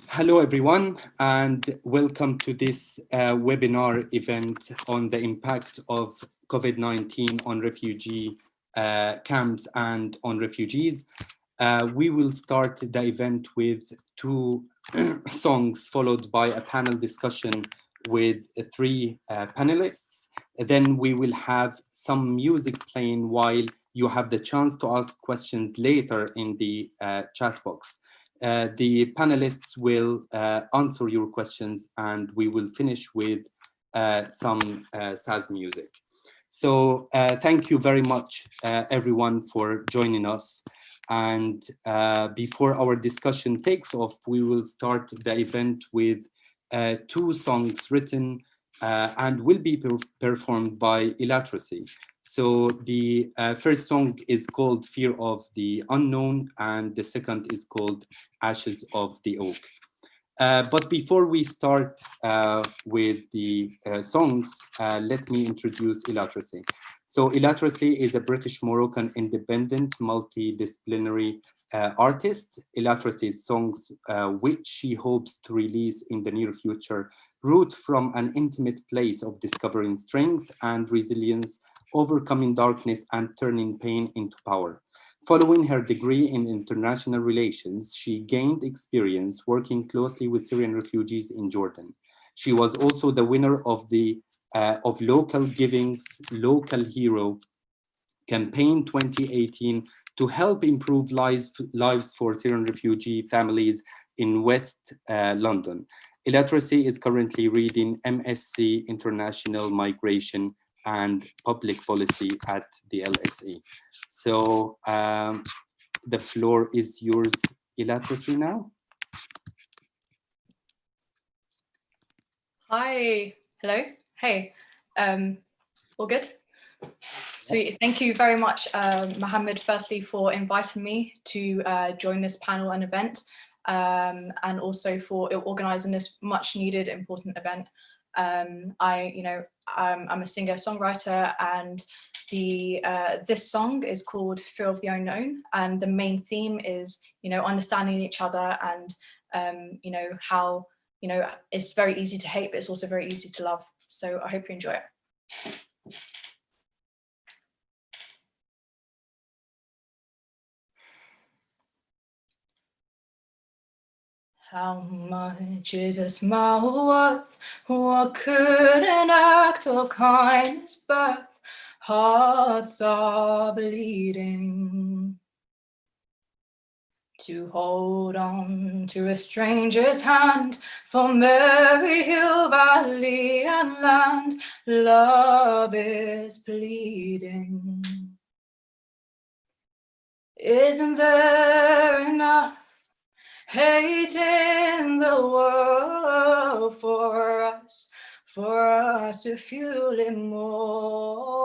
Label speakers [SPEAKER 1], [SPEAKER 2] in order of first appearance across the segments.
[SPEAKER 1] Hello, everyone, and welcome to this webinar event on the impact of COVID-19 on refugee camps and on refugees. We will start the event with two songs followed by a panel discussion with three panelists. Then we will have some music playing while you have the chance to ask questions later in the chat box. The panelists will answer your questions and we will finish with some SAS music. So thank you very much, everyone, for joining us. And before our discussion takes off, we will start the event with two songs written and will be performed by Ilatracy. So the first song is called Fear of the Unknown, and the second is called Ashes of the Oak. But before we start with the songs, let me introduce Ilatracy. So Ilatracy is a British Moroccan independent multidisciplinary artist. Ilatracy's songs, which she hopes to release in the near future, root from an intimate place of discovering strength and resilience, overcoming darkness and turning pain into power. Following her degree in international relations, she gained experience working closely with Syrian refugees in Jordan. She was also the winner of the Local Giving's Local Hero campaign 2018 to help improve lives for Syrian refugee families in West London. Ilatracy is currently reading MSc International Migration and Public Policy at the LSE. So the floor is yours, Ilatracy, now.
[SPEAKER 2] Hi, hello, hey, all good? Sweet, thank you very much, Mohammed, firstly for inviting me to join this panel and event, and also for organising this much needed, important event. I'm a singer-songwriter, and this song is called Fear of the Unknown, and the main theme is, understanding each other and, how, it's very easy to hate, but it's also very easy to love. So I hope you enjoy it. How much is a smile worth? What could an act of kindness birth? Hearts are bleeding. To hold on to a stranger's hand from every hill, valley and land, love is pleading. Isn't there enough hate in the world for us to fuel it more?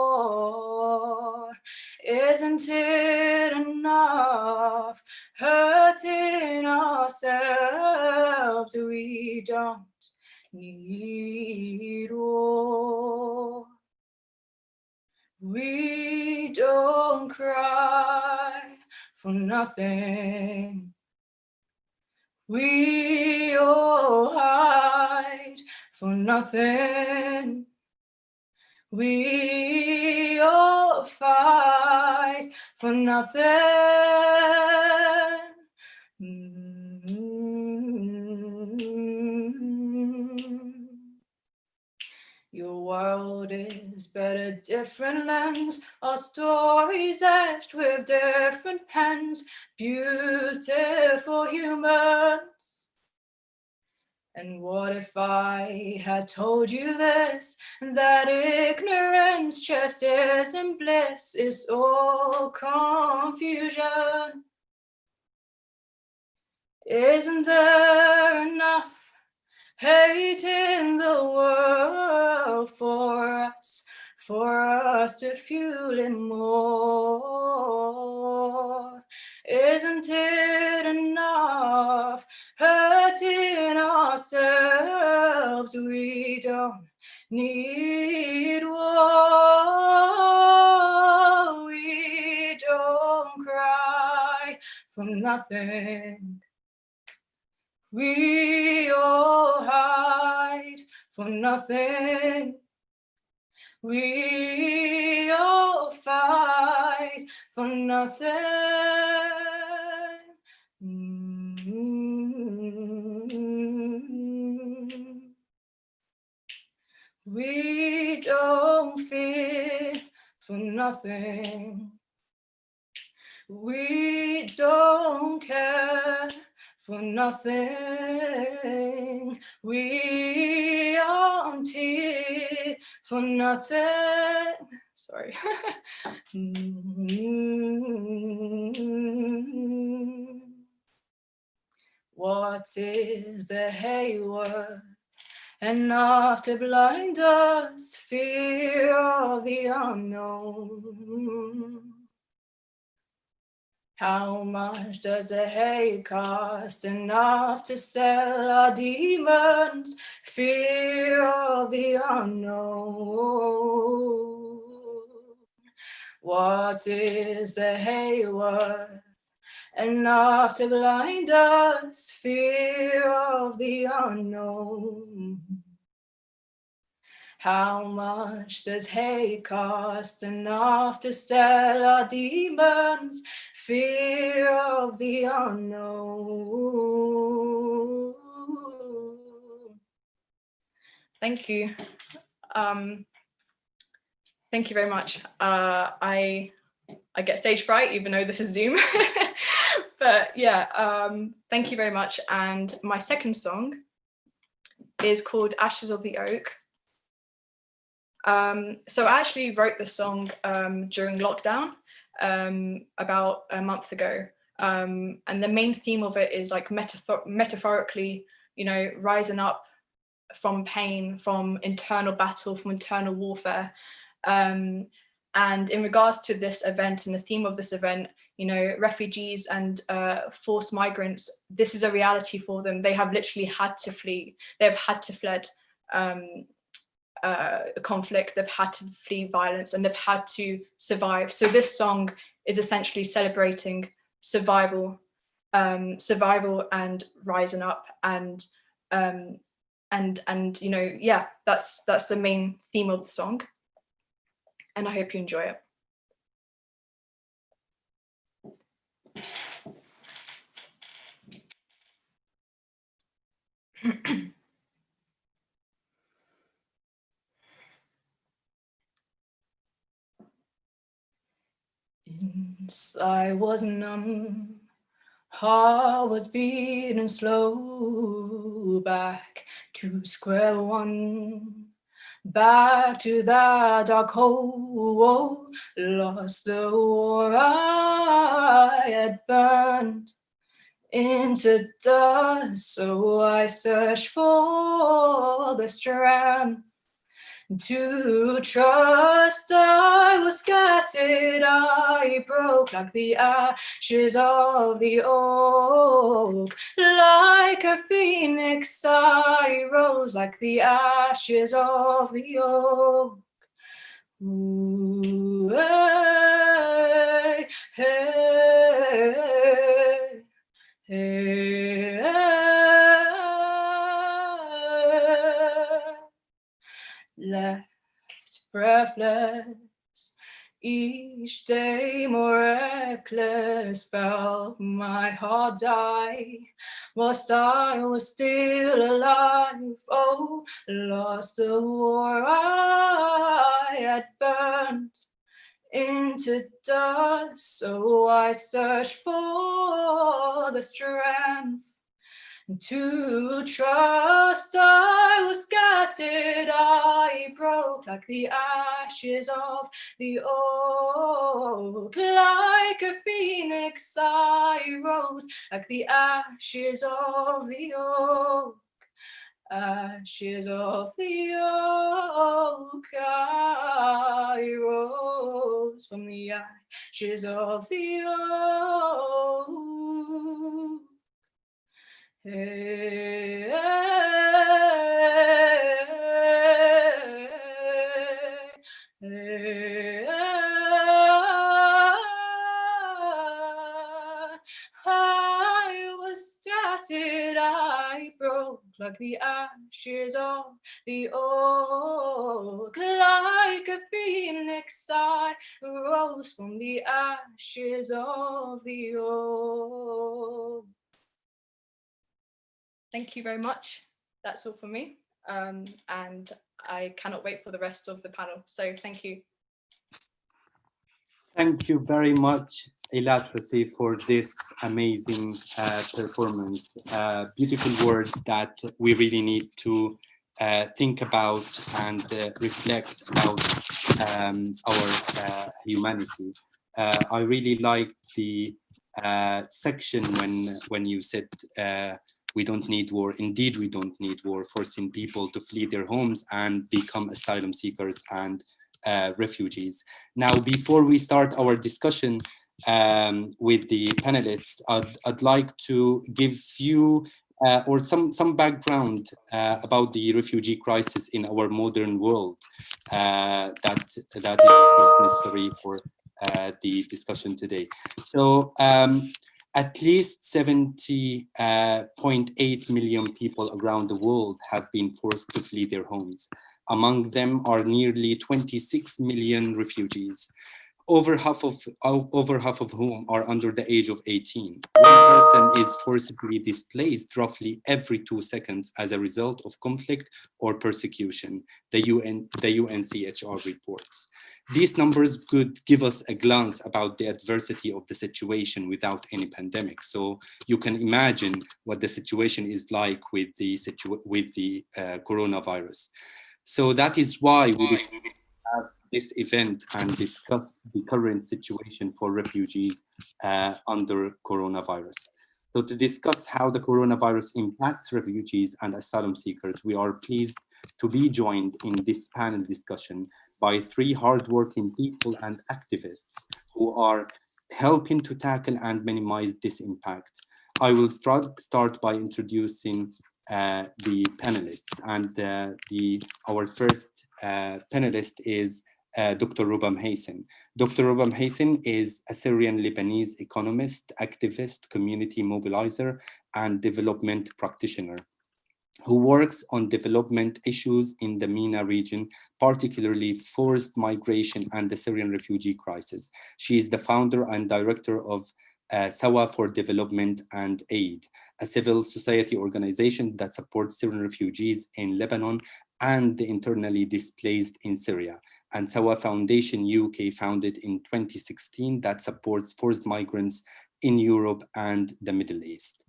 [SPEAKER 2] Isn't it enough hurting ourselves? We don't need war. We don't cry for nothing. We all hide for nothing. We all fight for nothing. Your world is but a different lens, our stories etched with different pens, beautiful humans. And what if I had told you this, that ignorance just isn't bliss, it's all confusion? Isn't there enough hate in the world for us to fuel it more? Isn't it enough hurting ourselves? We don't need war. We don't cry for nothing. We all hide for nothing. We all fight for nothing. We don't fear for nothing. We don't care for nothing. We aren't here for nothing. Sorry. What is the hay worth? Enough to blind us, fear of the unknown. How much does the hay cost? Enough to sell our demons, fear of the unknown. What is the hay worth? Enough to blind us, fear of the unknown. How much does hay cost? Enough to sell our demons, fear of the unknown. Thank you. Thank you very much. I get stage fright, even though this is Zoom. But yeah, thank you very much. And my second song is called Ashes of the Oak. So I actually wrote this song during lockdown about a month ago. And the main theme of it is like metaphorically, you know, rising up from pain, from internal battle, from internal warfare. And in regards to this event and the theme of this event, you know, refugees and forced migrants, this is a reality for them. They have literally had to flee. They've had to fled conflict. They've had to flee violence, and they've had to survive. So this song is essentially celebrating survival, survival and rising up, and you know, yeah, that's the main theme of the song. And I hope you enjoy it. Inside was numb, heart was beating slow, back to square one. Back to that dark hole, lost the war I had burned into dust. So I searched for the strength to trust. I was scattered, I broke like the ashes of the oak. Like a phoenix, I rose like the ashes of the oak. Ooh, hey, hey, hey, hey. Left breathless, each day more reckless, felt my heart die, whilst I was still alive. Oh, lost the war I had burned into dust. So I searched for the strength to trust. I was scattered, I broke like the ashes of the oak. Like a phoenix, I rose like the ashes of the oak. Ashes of the oak, I rose from the ashes of the oak. Hey, hey, hey, I was scattered, I like the ashes of the oak, like a phoenix I rose from the ashes of the oak. Thank you very much. That's all for me. And I cannot wait for the rest of the panel. So thank you.
[SPEAKER 1] Thank you very much, Ilatrasi, for this amazing performance. Beautiful words that we really need to think about and reflect about our humanity. I really liked the section when you said we don't need war. Indeed, we don't need war, forcing people to flee their homes and become asylum seekers and refugees. Now, before we start our discussion with the panelists, I'd like to give you or some background about the refugee crisis in our modern world that is of course necessary for the discussion today. So at least 70.8 million people around the world have been forced to flee their homes. Among them are nearly 26 million refugees, over half of whom are under the age of 18. One person is forcibly displaced roughly every 2 seconds as a result of conflict or persecution, the UNCHR reports. These numbers could give us a glance about the adversity of the situation without any pandemic. So you can imagine what the situation is like with the coronavirus. So that is why we have this event and discuss the current situation for refugees under coronavirus. So to discuss how the coronavirus impacts refugees and asylum seekers, we are pleased to be joined in this panel discussion by 3 hardworking people and activists who are helping to tackle and minimize this impact. I will start by introducing the panelists, and our first panelist is Dr. Rubam Hassan. Dr. Rubam Hassan is a Syrian Lebanese economist, activist, community mobilizer, and development practitioner who works on development issues in the MENA region, particularly forced migration and the Syrian refugee crisis. She is the founder and director of Sawa for Development and Aid, a civil society organization that supports Syrian refugees in Lebanon and the internally displaced in Syria, and Sawa Foundation UK, founded in 2016, that supports forced migrants in Europe and the Middle East.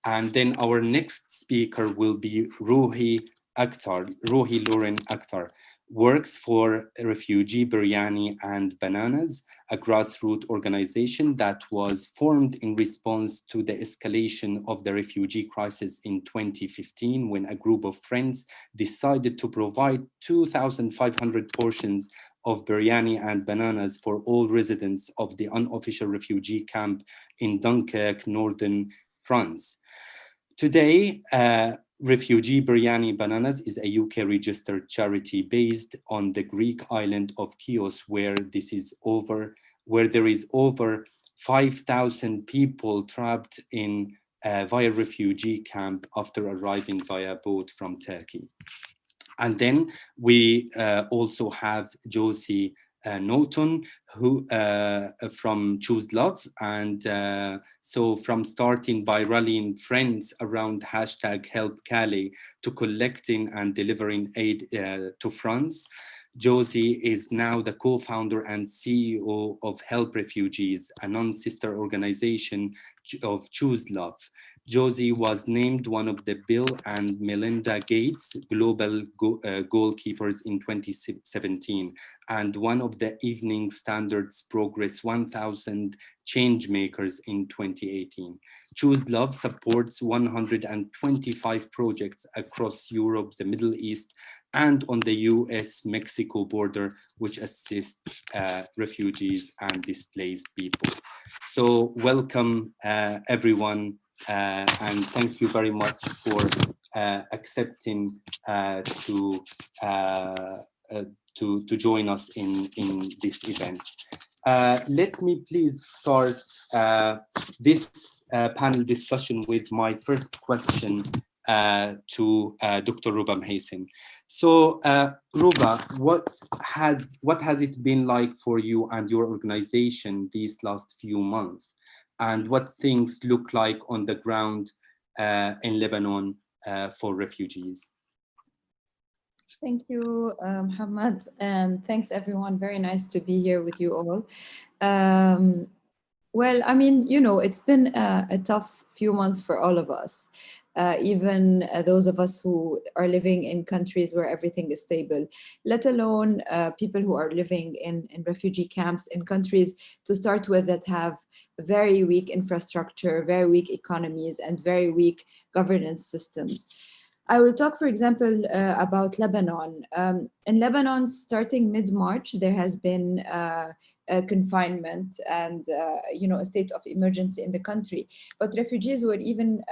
[SPEAKER 1] And then our next speaker will be Ruhi Lauren Akhtar, works for Refugee Biryani and Bananas, a grassroots organization that was formed in response to the escalation of the refugee crisis in 2015, when a group of friends decided to provide 2,500 portions of biryani and bananas for all residents of the unofficial refugee camp in Dunkirk, northern France. Today, Refugee Biryani Bananas is a UK registered charity based on the Greek island of Chios, where there is over 5,000 people trapped in via refugee camp after arriving via boat from Turkey. And then we also have Josie Norton, who from Choose Love, and so from starting by rallying friends around #Help Calais to collecting and delivering aid to France, Josie is now the co-founder and CEO of Help Refugees, a non-sister organization of Choose Love. Josie was named one of the Bill and Melinda Gates Global Goalkeepers in 2017 and one of the Evening Standard's Progress 1000 Changemakers in 2018. Choose Love supports 125 projects across Europe, the Middle East, and on the US-Mexico border, which assist refugees and displaced people. So welcome everyone. And thank you very much for accepting to join us in this event. Let me please start this panel discussion with my first question to Dr. Ruba Mhaisin. So Ruba, what has it been like for you and your organization these last few months? And what things look like on the ground in Lebanon for refugees?
[SPEAKER 3] Thank you, Muhammad, and thanks everyone. Very nice to be here with you all. Well, I mean, you know, it's been a tough few months for all of us, even those of us who are living in countries where everything is stable, let alone people who are living in refugee camps in countries, to start with, that have very weak infrastructure, very weak economies, and very weak governance systems. I will talk, for example, about Lebanon. In Lebanon, starting mid-March, there has been a confinement and you know, a state of emergency in the country. But refugees were even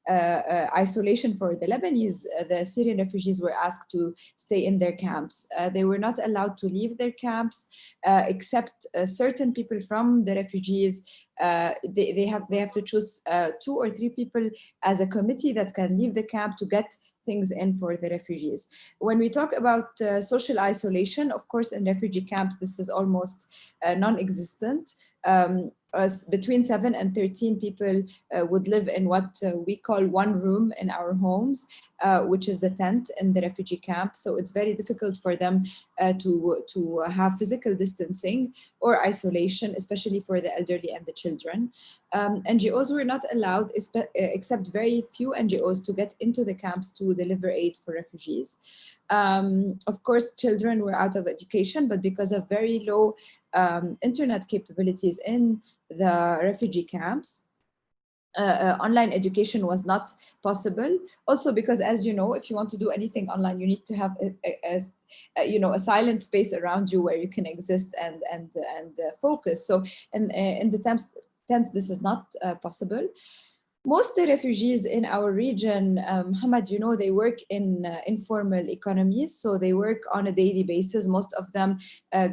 [SPEAKER 3] isolation for the Lebanese. The Syrian refugees were asked to stay in their camps. They were not allowed to leave their camps, except certain people from the refugees. They have to choose 2 or 3 people as a committee that can leave the camp to get things in for the refugees. When we talk about social isolation, of course, in refugee camps, this is almost non-existent. Between 7 and 13 people would live in what we call one room in our homes, which is the tent in the refugee camp. So it's very difficult for them to have physical distancing or isolation, especially for the elderly and the children. NGOs were not allowed, except very few NGOs, to get into the camps to deliver aid for refugees. Of course, children were out of education, but because of very low internet capabilities in the refugee camps, online education was not possible. Also because, as you know, if you want to do anything online, you need to have you know, a silent space around you where you can exist and focus. So in the tents, this is not possible. Most of the refugees in our region, Muhammad, you know, they work in informal economies, so they work on a daily basis. Most of them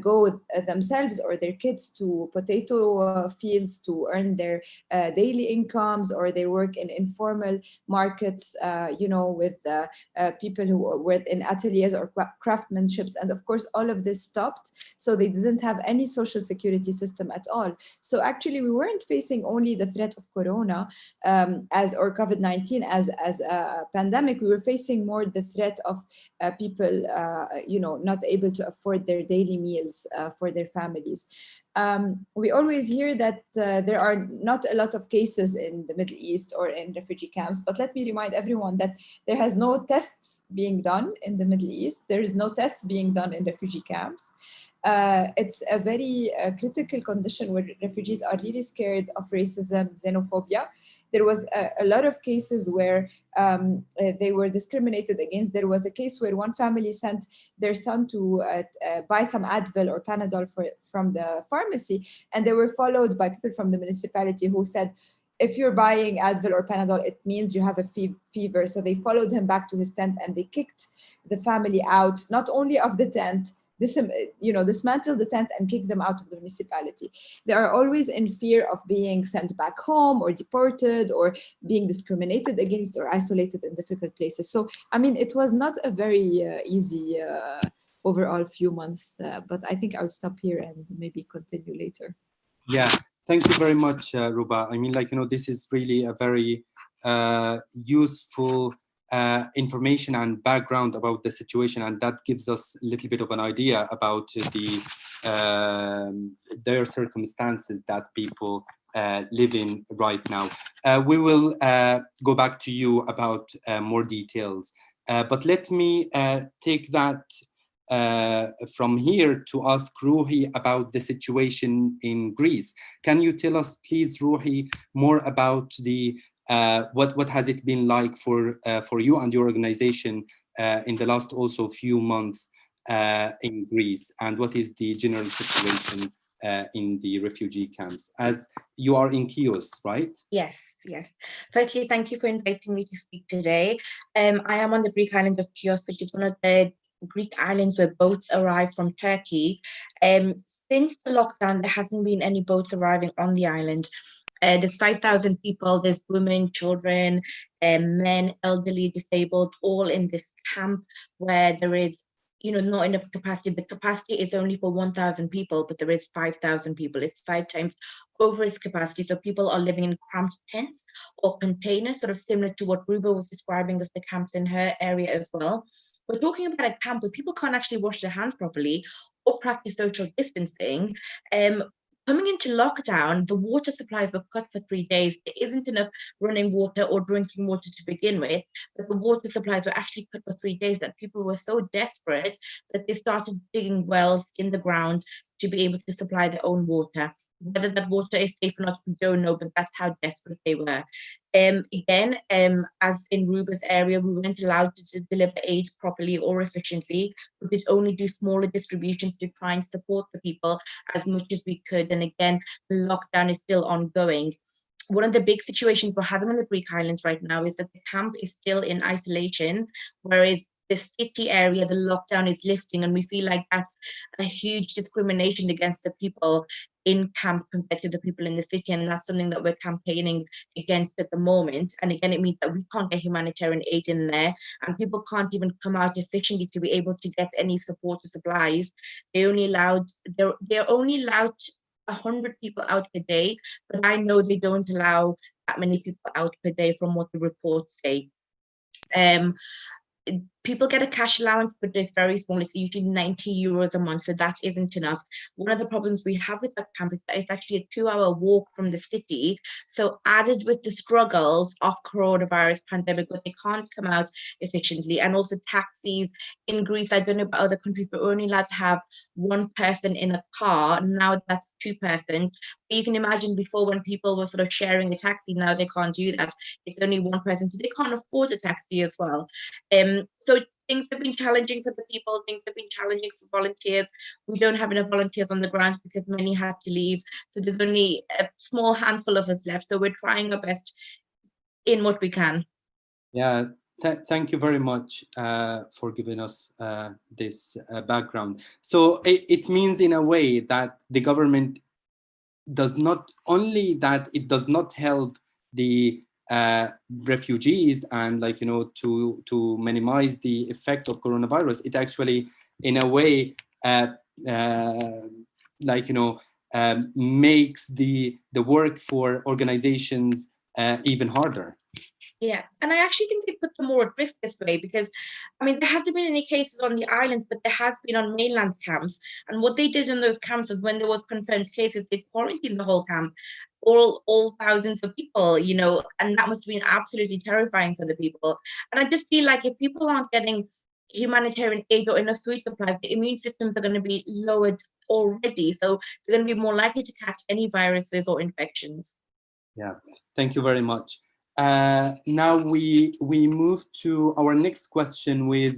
[SPEAKER 3] go themselves or their kids to potato fields to earn their daily incomes, or they work in informal markets, you know, with people who work in ateliers or craftsmanships. And of course, all of this stopped, so they didn't have any social security system at all. So actually, we weren't facing only the threat of Corona, or COVID-19 as a pandemic. We were facing more the threat of people, you know, not able to afford their daily meals for their families. We always hear that there are not a lot of cases in the Middle East or in refugee camps, but let me remind everyone that there has no tests being done in the Middle East. There is no tests being done in refugee camps. It's a very critical condition where refugees are really scared of racism, xenophobia. There was a lot of cases where they were discriminated against. There was a case where one family sent their son to buy some Advil or Panadol from the pharmacy, and they were followed by people from the municipality who said, if you're buying Advil or Panadol, it means you have a fever. So they followed him back to his tent and they kicked the family out, not only of the tent, dismantle the tent and kick them out of the municipality. They are always in fear of being sent back home or deported or being discriminated against or isolated in difficult places. So, I mean, it was not a very easy overall few months, but I think I'll stop here and maybe continue later.
[SPEAKER 1] Yeah, thank you very much, Ruba. I mean, like, you know, this is really a very useful information and background about the situation, and that gives us a little bit of an idea about their circumstances that people live in right now. We will go back to you about more details, but let me take that from here to ask Ruhi about the situation in Greece. Can you tell us, please, Ruhi, more about the what has it been like for you and your organization in the last also few months in Greece, and what is the general situation in the refugee camps, as you are in Chios, right?
[SPEAKER 4] Yes. Firstly, thank you for inviting me to speak today. I am on the Greek island of Chios, which is one of the Greek islands where boats arrive from Turkey. Since the lockdown, there hasn't been any boats arriving on the island. There's 5,000 people, there's women, children, men, elderly, disabled, all in this camp where there is, not enough capacity. The capacity is only for 1,000 people, but there is 5,000 people. It's 5 times over its capacity. So people are living in cramped tents or containers, sort of similar to what Ruba was describing as the camps in her area as well. We're talking about a camp where people can't actually wash their hands properly or practice social distancing. Coming into lockdown, the water supplies were cut for 3 days. There isn't enough running water or drinking water to begin with, but the water supplies were actually cut for 3 days that people were so desperate that they started digging wells in the ground to be able to supply their own water. Whether that water is safe or not, we don't know, but that's how desperate they were. Again, as in Ruba's area, we weren't allowed to deliver aid properly or efficiently. We could only do smaller distributions to try and support the people as much as we could. And again, the lockdown is still ongoing. One of the big situations we're having on the Greek Islands right now is that the camp is still in isolation, whereas the city area, the lockdown is lifting, and we feel like that's a huge discrimination against the people in camp compared to the people in the city, and that's something that we're campaigning against at the moment. And again, it means that we can't get humanitarian aid in there, and people can't even come out efficiently to be able to get any support or supplies. They're only allowed 100 people out per day, but I know they don't allow that many people out per day from what the reports say. People get a cash allowance, but it's very small. It's usually 90 euros a month, so that isn't enough. One of the problems we have with that camp is that it's actually a 2-hour walk from the city. So added with the struggles of coronavirus pandemic, where they can't come out efficiently, and also taxis in Greece, I don't know about other countries, but we're only allowed to have 1 person in a car. Now that's 2 persons. But you can imagine before, when people were sort of sharing a taxi, now they can't do that. It's only 1 person, so they can't afford a taxi as well. So things have been challenging for the people, things have been challenging for volunteers. We don't have enough volunteers on the ground because many had to leave. So there's only a small handful of us left. So we're trying our best in what we can.
[SPEAKER 1] Yeah, thank you very much for giving us this background. So it means in a way that the government does not only that it does not help the refugees and to minimize the effect of coronavirus, it actually in a way makes the work for organizations even harder.
[SPEAKER 4] Yeah, and I actually think they put them more at risk this way, because I mean, there hasn't been any cases on the islands, but there has been on mainland camps. And what they did in those camps was, when there was confirmed cases, they quarantined the whole camp, all thousands of people, and that must have been absolutely terrifying for the people. And I just feel like if people aren't getting humanitarian aid or enough food supplies, the immune systems are going to be lowered already, so they're going to be more likely to catch any viruses or infections.
[SPEAKER 1] Yeah, thank you very much. Now we move to our next question with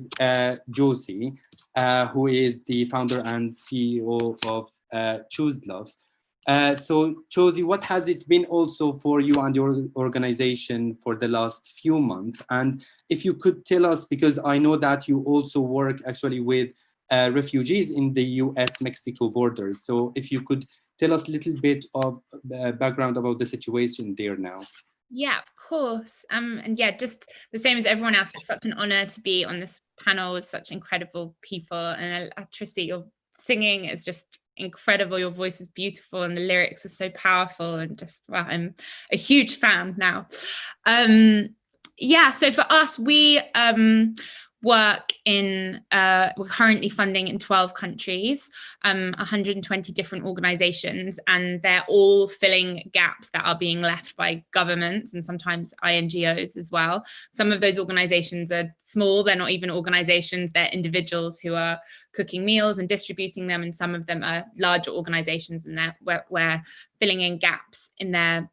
[SPEAKER 1] Josie, who is the founder and CEO of Choose Love. So Josie, what has it been also for you and your organization for the last few months? And if you could tell us, because I know that you also work actually with refugees in the US-Mexico borders. So if you could tell us a little bit of background about the situation there now.
[SPEAKER 5] Yeah, of course. And yeah, just the same as everyone else, it's such an honor to be on this panel with such incredible people. And Trissy, your singing is just incredible. Your voice is beautiful and the lyrics are so powerful, and just, well, I'm a huge fan now. Yeah, so for us, we work in, we're currently funding in 12 countries, 120 different organizations, and they're all filling gaps that are being left by governments and sometimes INGOs as well. Some of those organizations are small, they're not even organizations, they're individuals who are cooking meals and distributing them, and some of them are larger organizations, and we're filling in gaps in their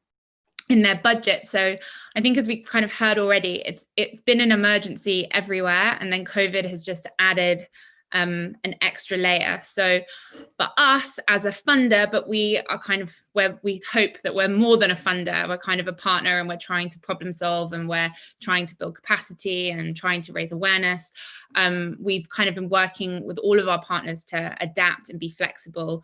[SPEAKER 5] budget. So I think, as we kind of heard already, it's been an emergency everywhere, and then COVID has just added an extra layer. So for us as a funder, but we are kind of where we hope that we're more than a funder, we're kind of a partner, and we're trying to problem solve, and we're trying to build capacity and trying to raise awareness. We've kind of been working with all of our partners to adapt and be flexible.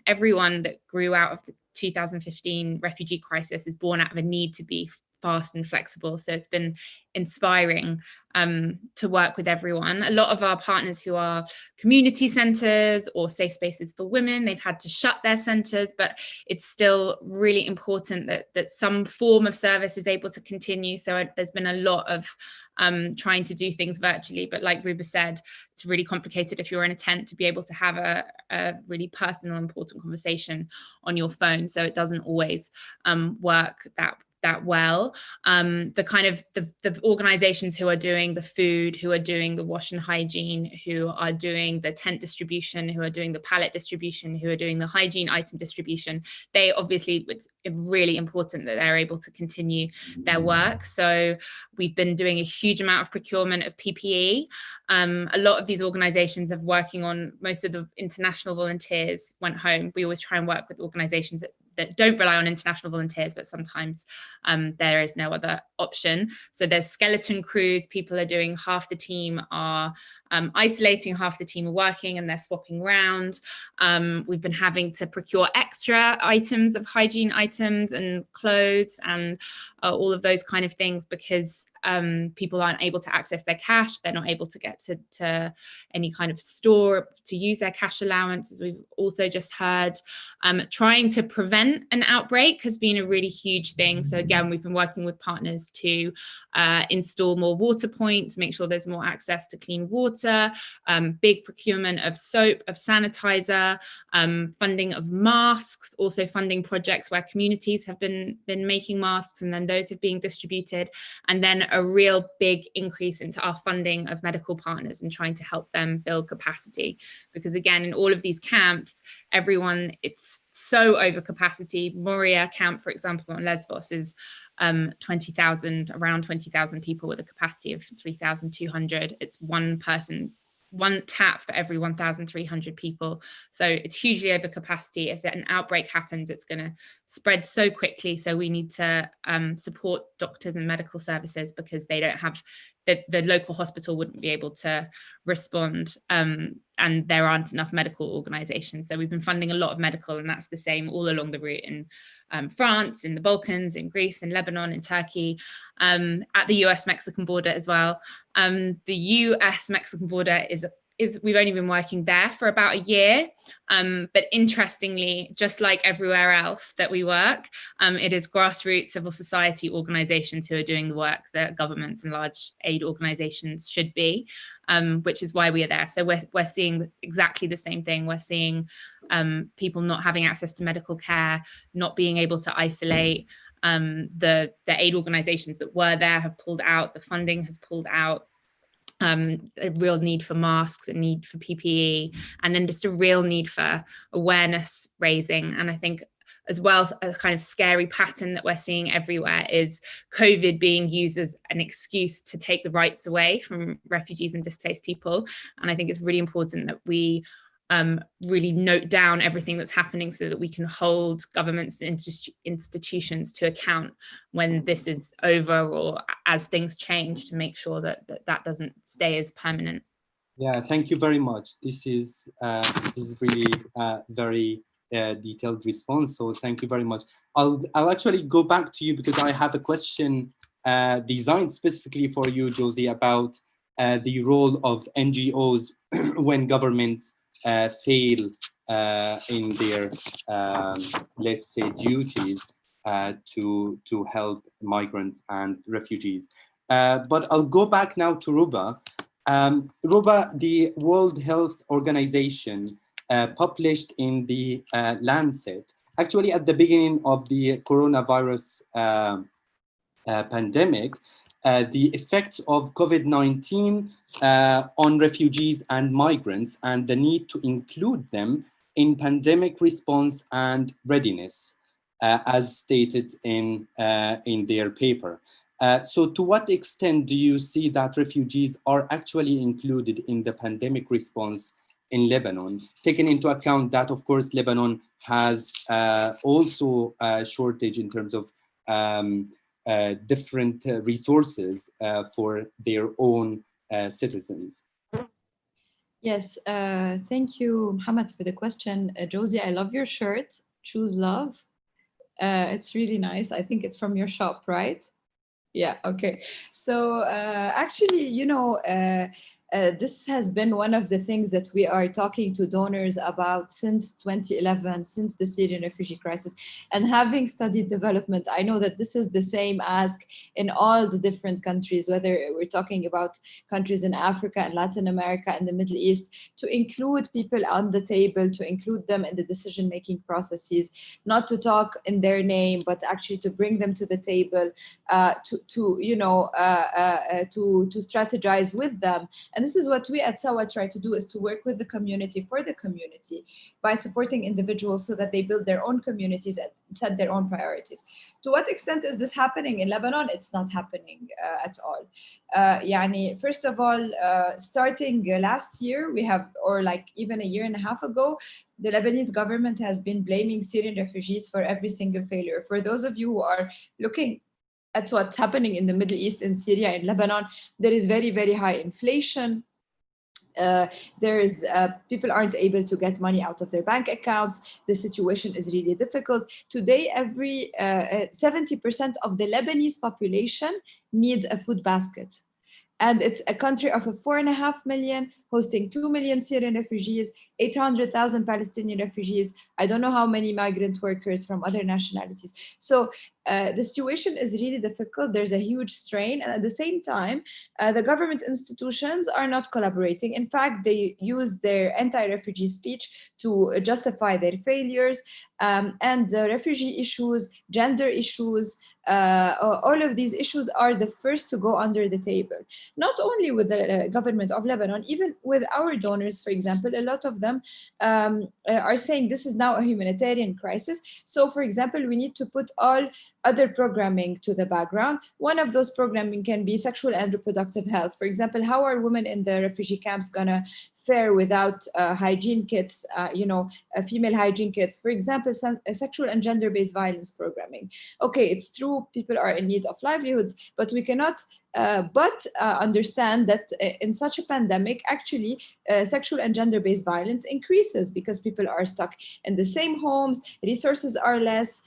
[SPEAKER 5] Everyone that grew out of 2015 refugee crisis is born out of a need to be fast and flexible. So it's been inspiring to work with everyone. A lot of our partners who are community centres or safe spaces for women, they've had to shut their centres, but it's still really important that some form of service is able to continue. So there's been a lot of trying to do things virtually, but like Ruba said, it's really complicated if you're in a tent to be able to have a really personal, important conversation on your phone. So it doesn't always work that well. The kind of the organizations who are doing the food, who are doing the wash and hygiene, who are doing the tent distribution, who are doing the pallet distribution, who are doing the hygiene item distribution, they obviously, it's really important that they're able to continue their work. So we've been doing a huge amount of procurement of PPE. A lot of these organizations are working on, most of the international volunteers went home. We always try and work with organizations that don't rely on international volunteers, but sometimes there is no other option. So there's skeleton crews. People are doing, half the team are isolating, half the team are working, and they're swapping around. We've been having to procure extra items of hygiene items and clothes and all of those kind of things, because people aren't able to access their cash. They're not able to get to any kind of store to use their cash allowance, as we've also just heard. Trying to prevent an outbreak has been a really huge thing. So again, we've been working with partners to install more water points, make sure there's more access to clean water, big procurement of soap, of sanitizer, funding of masks, also funding projects where communities have been making masks, and then those are being distributed, and then a real big increase into our funding of medical partners and trying to help them build capacity. Because again, in all of these camps, everyone, it's so over capacity. Moria camp, for example, on Lesbos is 20,000, around 20,000 people with a capacity of 3,200. It's one person, one tap for every 1,300 people. So it's hugely over capacity. If an outbreak happens, it's going to spread so quickly. So we need to support doctors and medical services, because they don't have, the local hospital wouldn't be able to respond, and there aren't enough medical organizations. So we've been funding a lot of medical, and that's the same all along the route in France, in the Balkans, in Greece, in Lebanon, in Turkey, at the US-Mexican border as well. The US-Mexican border is we've only been working there for about a year, but interestingly, just like everywhere else that we work, it is grassroots civil society organizations who are doing the work that governments and large aid organizations should be, which is why we are there. So we're seeing exactly the same thing. We're seeing people not having access to medical care, not being able to isolate. The aid organizations that were there have pulled out, the funding has pulled out. A real need for masks, a need for PPE, and then just a real need for awareness raising. And I think as well, a kind of scary pattern that we're seeing everywhere is COVID being used as an excuse to take the rights away from refugees and displaced people. And I think it's really important that we really note down everything that's happening, so that we can hold governments and institutions to account when this is over, or as things change, to make sure that doesn't stay as permanent.
[SPEAKER 1] Yeah, thank you very much. This is really very detailed response. So thank you very much. I'll actually go back to you, because I have a question designed specifically for you, Josie, about the role of NGOs when governments fail in their, let's say, duties to help migrants and refugees. But I'll go back now to Ruba. Ruba, the World Health Organization published in the Lancet, actually at the beginning of the coronavirus pandemic, the effects of COVID-19 on refugees and migrants, and the need to include them in pandemic response and readiness, as stated in their paper. So to what extent do you see that refugees are actually included in the pandemic response in Lebanon, taking into account that, of course, Lebanon has also a shortage in terms of different resources for their own citizens?
[SPEAKER 3] Yes, thank you, Mohammed, for the question. Josie, I love your shirt. Choose love. It's really nice. I think it's from your shop, right? Yeah, okay. So actually, this has been one of the things that we are talking to donors about since 2011, since the Syrian refugee crisis. And having studied development, I know that this is the same ask in all the different countries, whether we're talking about countries in Africa and Latin America and the Middle East, to include people on the table, to include them in the decision-making processes, not to talk in their name, but actually to bring them to the table, to strategize with them. And this is what we at SAWA try to do, is to work with the community for the community by supporting individuals so that they build their own communities and set their own priorities. To what extent is this happening in Lebanon? It's not happening at all. First of all, starting last year, we have, or like even a year and a half ago, the Lebanese government has been blaming Syrian refugees for every single failure. For those of you who are looking at what's happening in the Middle East, in Syria, in Lebanon, there is very, very high inflation. People aren't able to get money out of their bank accounts. The situation is really difficult. Today, 70% of the Lebanese population needs a food basket. And it's a country of 4.5 million, hosting 2 million Syrian refugees, 800,000 Palestinian refugees. I don't know how many migrant workers from other nationalities. So the situation is really difficult. There's a huge strain. And at the same time, the government institutions are not collaborating. In fact, they use their anti-refugee speech to justify their failures. And the refugee issues, gender issues, all of these issues are the first to go under the table. Not only with the government of Lebanon, even with our donors, for example, a lot of them are saying this is now a humanitarian crisis. So, for example, we need to put all other programming to the background. One of those programming can be sexual and reproductive health. For example, how are women in the refugee camps gonna fare without hygiene kits, female hygiene kits? For example, sexual and gender-based violence programming. Okay, it's true, people are in need of livelihoods, but we cannot understand that in such a pandemic, actually, sexual and gender-based violence increases because people are stuck in the same homes, resources are less.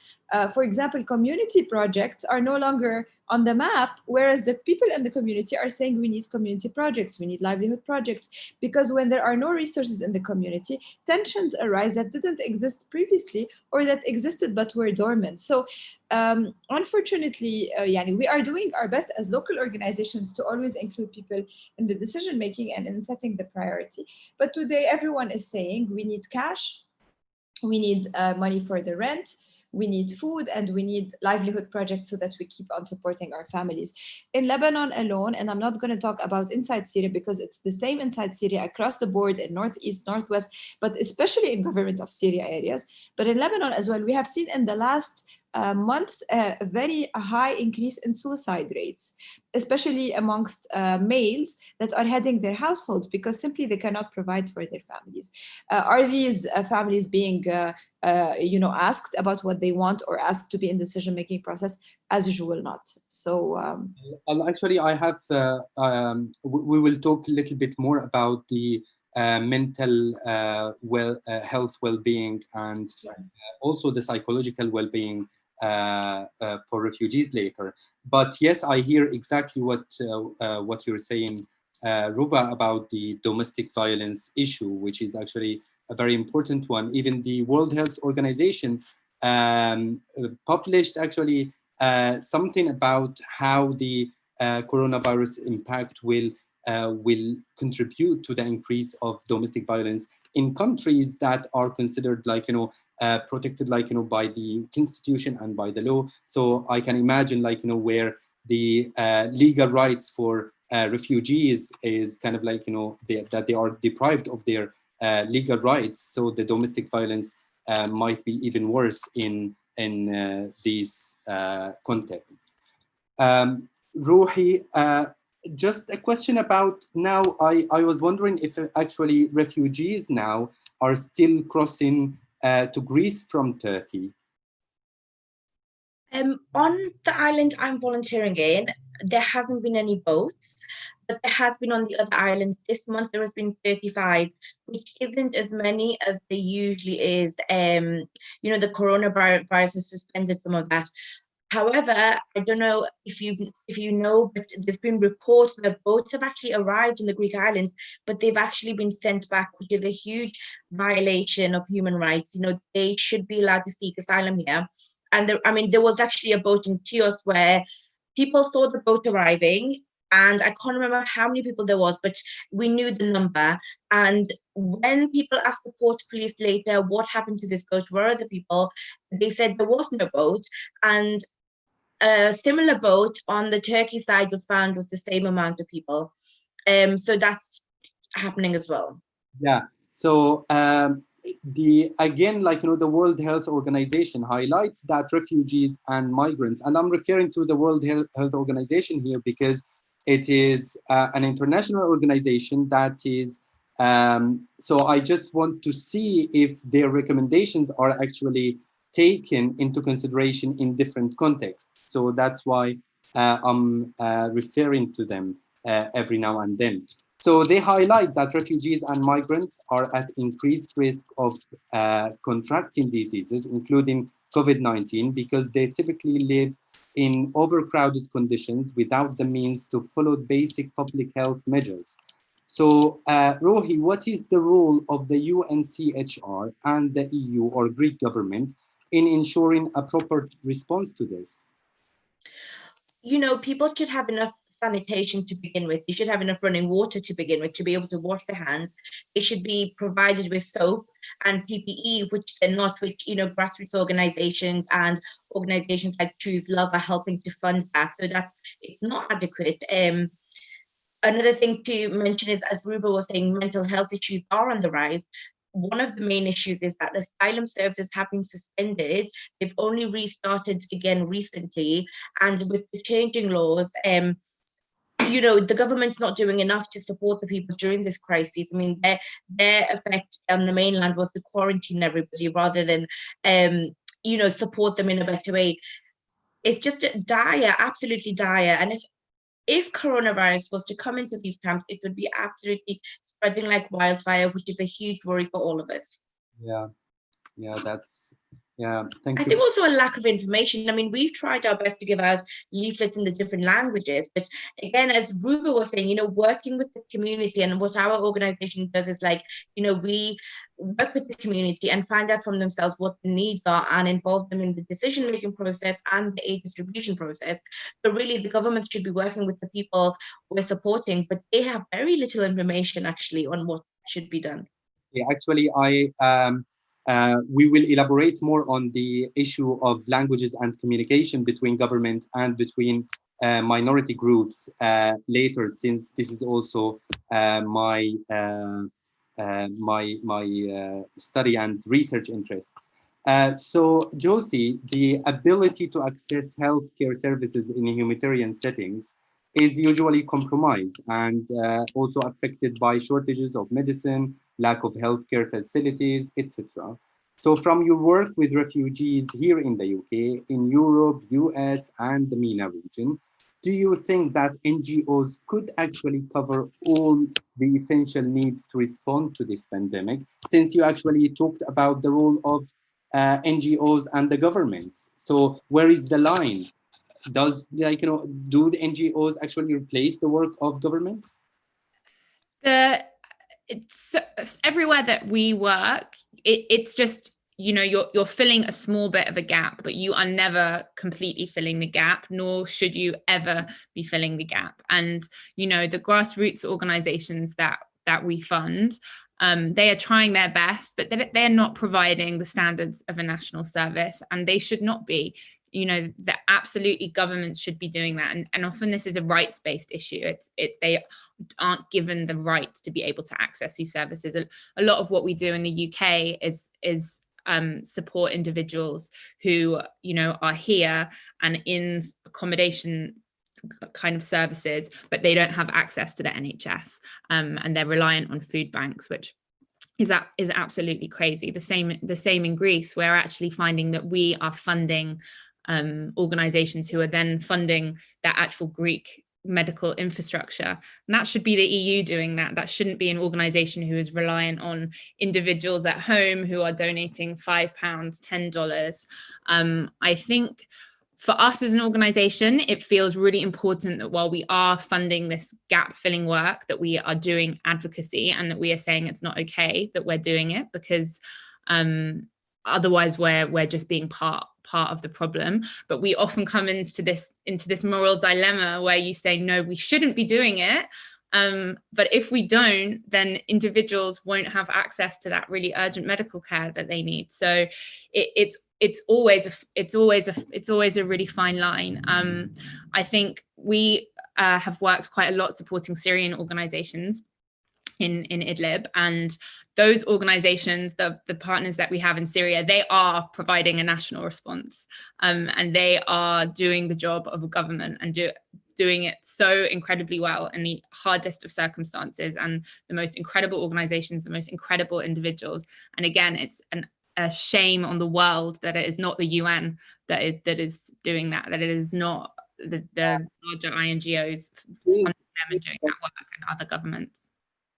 [SPEAKER 3] For example, community projects are no longer on the map, whereas the people in the community are saying we need community projects, we need livelihood projects, because when there are no resources in the community, tensions arise that didn't exist previously or that existed but were dormant. So unfortunately, we are doing our best as local organizations to always include people in the decision making and in setting the priority. But today, everyone is saying we need cash, we need money for the rent, we need food, and we need livelihood projects so that we keep on supporting our families. In Lebanon alone, and I'm not going to talk about inside Syria because it's the same inside Syria across the board in northeast, northwest, but especially in government of Syria areas. But in Lebanon as well, we have seen in the last months a very high increase in suicide rates, especially amongst males that are heading their households because simply they cannot provide for their families. Are these families being asked about what they want or asked to be in decision-making process? As usual, not. So
[SPEAKER 1] actually, I have we will talk a little bit more about the mental health well-being and also the psychological well-being for refugees later. But yes, I hear exactly what you're saying, Ruba, about the domestic violence issue, which is actually a very important one. Even the World Health Organization published actually something about how the coronavirus impact will contribute to the increase of domestic violence in countries that are considered protected by the constitution and by the law. So I can imagine where the legal rights for refugees is kind of that they are deprived of their legal rights. So the domestic violence might be even worse in these contexts. Ruhi, just a question about now, I was wondering if actually refugees now are still crossing to Greece from Turkey.
[SPEAKER 4] On the island I'm volunteering in, there hasn't been any boats, but there has been on the other islands. This month there has been 35, which isn't as many as there usually is. The coronavirus has suspended some of that. However, I don't know if you know, but there's been reports that boats have actually arrived in the Greek islands, but they've actually been sent back, which is a huge violation of human rights. They should be allowed to seek asylum here. And there was actually a boat in Chios where people saw the boat arriving, and I can't remember how many people there was, but we knew the number. And when people asked the port police later, what happened to this boat? Where are the people? They said there was no boat. And a similar boat on the Turkey side was found with the same amount of people. So that's happening as well.
[SPEAKER 1] Yeah. So the World Health Organization highlights that refugees and migrants, and I'm referring to the World Health Organization here because it is an international organization that is, so I just want to see if their recommendations are actually taken into consideration in different contexts. So that's why I'm referring to them every now and then. So they highlight that refugees and migrants are at increased risk of contracting diseases, including COVID-19, because they typically live in overcrowded conditions without the means to follow basic public health measures. So, Rohi, what is the role of the UNCHR and the EU or Greek government in ensuring a proper response to this?
[SPEAKER 4] People should have enough sanitation to begin with. They should have enough running water to begin with to be able to wash their hands. They should be provided with soap and PPE, which they're not, which, grassroots organizations and organizations like Choose Love are helping to fund that. So it's not adequate. Another thing to mention is, as Ruba was saying, mental health issues are on the rise. One of the main issues is that asylum services have been suspended. They've only restarted again recently. And with the changing laws, the government's not doing enough to support the people during this crisis. I mean, their effect on the mainland was to quarantine everybody rather than, support them in a better way. It's just dire, absolutely dire. And if coronavirus was to come into these camps, it would be absolutely spreading like wildfire, which is a huge worry for all of us.
[SPEAKER 1] Yeah, thank you.
[SPEAKER 4] I think also a lack of information. I mean, we've tried our best to give out leaflets in the different languages, but again, as Ruba was saying, working with the community, and what our organization does is we work with the community and find out from themselves what the needs are and involve them in the decision-making process and the aid distribution process. So really, the government should be working with the people we're supporting, but they have very little information actually on what should be done.
[SPEAKER 1] Yeah, actually, we will elaborate more on the issue of languages and communication between government and between minority groups later, since this is also my study and research interests. So, Josie, the ability to access healthcare services in humanitarian settings is usually compromised and also affected by shortages of medicine, lack of healthcare facilities, etc. So from your work with refugees here in the UK, in Europe, US, and the MENA region, do you think that NGOs could actually cover all the essential needs to respond to this pandemic? Since you actually talked about the role of NGOs and the governments. So where is the line? Does do the NGOs actually replace the work of governments?
[SPEAKER 5] It's everywhere that we work, it's just, you're filling a small bit of a gap, but you are never completely filling the gap, nor should you ever be filling the gap. And the grassroots organizations that we fund, they are trying their best, but they're not providing the standards of a national service, and they should not be. That absolutely governments should be doing that, and often this is a rights-based issue. It's they aren't given the right to be able to access these services. A lot of what we do in the UK is support individuals who are here and in accommodation kind of services, but they don't have access to the NHS, and they're reliant on food banks, which is absolutely crazy. The same in Greece. We're actually finding that we are funding organizations who are then funding that actual Greek medical infrastructure. And that should be the EU doing that. That shouldn't be an organization who is reliant on individuals at home who are donating £5, $10. I think for us as an organization, it feels really important that while we are funding this gap filling work, that we are doing advocacy and that we are saying it's not okay that we're doing it, because otherwise we're just being part of the problem. But we often come into this moral dilemma where you say, no, we shouldn't be doing it. But if we don't, then individuals won't have access to that really urgent medical care that they need. So it's always a really fine line. I think we have worked quite a lot supporting Syrian organizations in Idlib, and those organizations, the partners that we have in Syria, they are providing a national response, and they are doing the job of a government and doing it so incredibly well in the hardest of circumstances, and the most incredible organizations, the most incredible individuals. And again, it's a shame on the world that it is not the UN that is doing that it is not the larger INGOs funding them and doing that work, and other governments.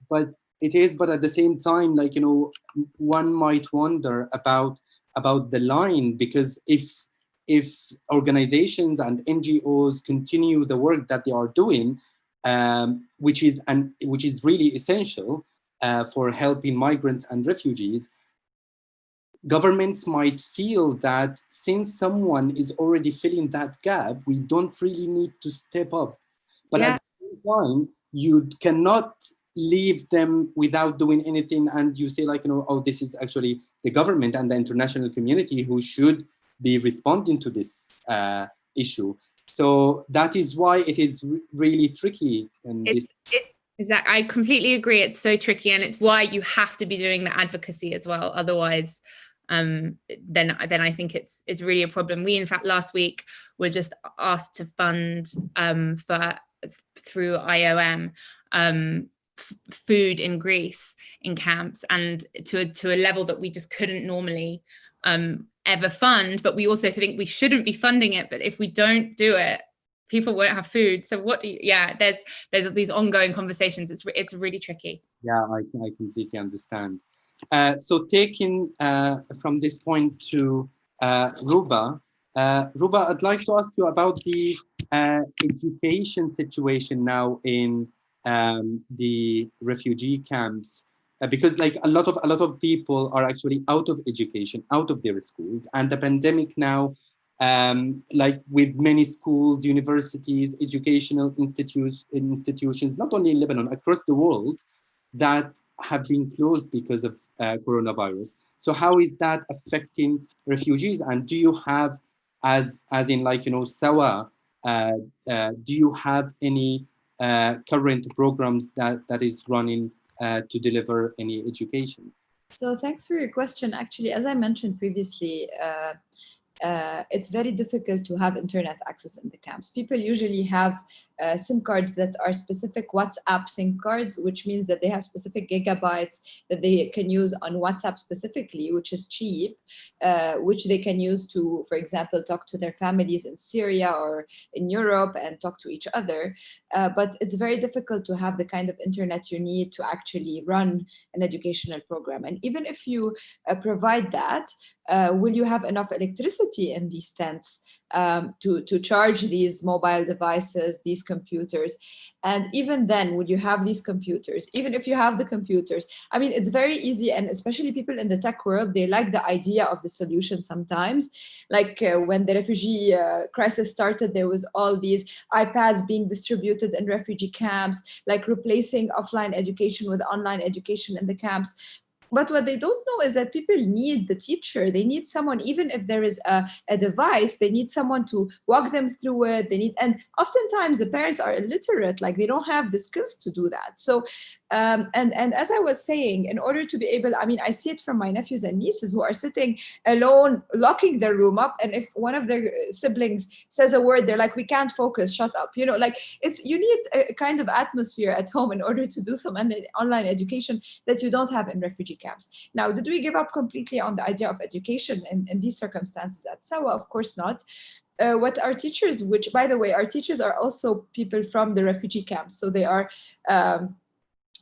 [SPEAKER 1] But it is, but at the same time, like, you know, one might wonder about the line, because if organizations and NGOs continue the work that they are doing, which is really essential for helping migrants and refugees, governments might feel that since someone is already filling that gap, we don't really need to step up. But at the same time, you cannot leave them without doing anything, and you say, like, you know, oh, this is actually the government and the international community who should be responding to this issue. So that is why it is really tricky. And
[SPEAKER 5] exactly, I completely agree. It's so tricky, and it's why you have to be doing the advocacy as well. Otherwise, then I think it's really a problem. We, in fact, last week were just asked to fund through IOM food in Greece in camps, and to a level that we just couldn't normally ever fund. But we also think we shouldn't be funding it, but if we don't do it, people won't have food. So what do you, there's these ongoing conversations. It's really tricky.
[SPEAKER 1] Yeah, I completely understand. So taking from this point to Ruba, I'd like to ask you about the education situation now in the refugee camps, because like a lot of people are actually out of education, out of their schools, and the pandemic now, like with many schools, universities, educational institutions, not only in Lebanon, across the world, that have been closed because of coronavirus. So how is that affecting refugees? And do you have, as in, like, you know, Sawa, do you have any current programs that is running to deliver any education?
[SPEAKER 3] So thanks for your question. Actually, as I mentioned previously, it's very difficult to have internet access in the camps. People usually have SIM cards that are specific WhatsApp SIM cards, which means that they have specific gigabytes that they can use on WhatsApp specifically, which is cheap, which they can use to, for example, talk to their families in Syria or in Europe and talk to each other. But it's very difficult to have the kind of internet you need to actually run an educational program. And even if you provide that, will you have enough electricity in these tents to charge these mobile devices, these computers? And even then, would you have these computers? Even if you have the computers, I mean, it's very easy, and especially people in the tech world, they like the idea of the solution sometimes. Like when the refugee crisis started, there was all these iPads being distributed in refugee camps, like replacing offline education with online education in the camps. But what they don't know is that people need the teacher. They need someone, even if there is a device, they need someone to walk them through it. And oftentimes the parents are illiterate, like they don't have the skills to do that. So, and as I was saying, in order to be able, I mean, I see it from my nephews and nieces who are sitting alone, locking their room up. And if one of their siblings says a word, they're like, we can't focus, shut up. You know, like you need a kind of atmosphere at home in order to do some online education that you don't have in refugee camps. Now, did we give up completely on the idea of education in these circumstances at Sawa? Of course not. what our teachers, which by the way, our teachers are also people from the refugee camps, so they are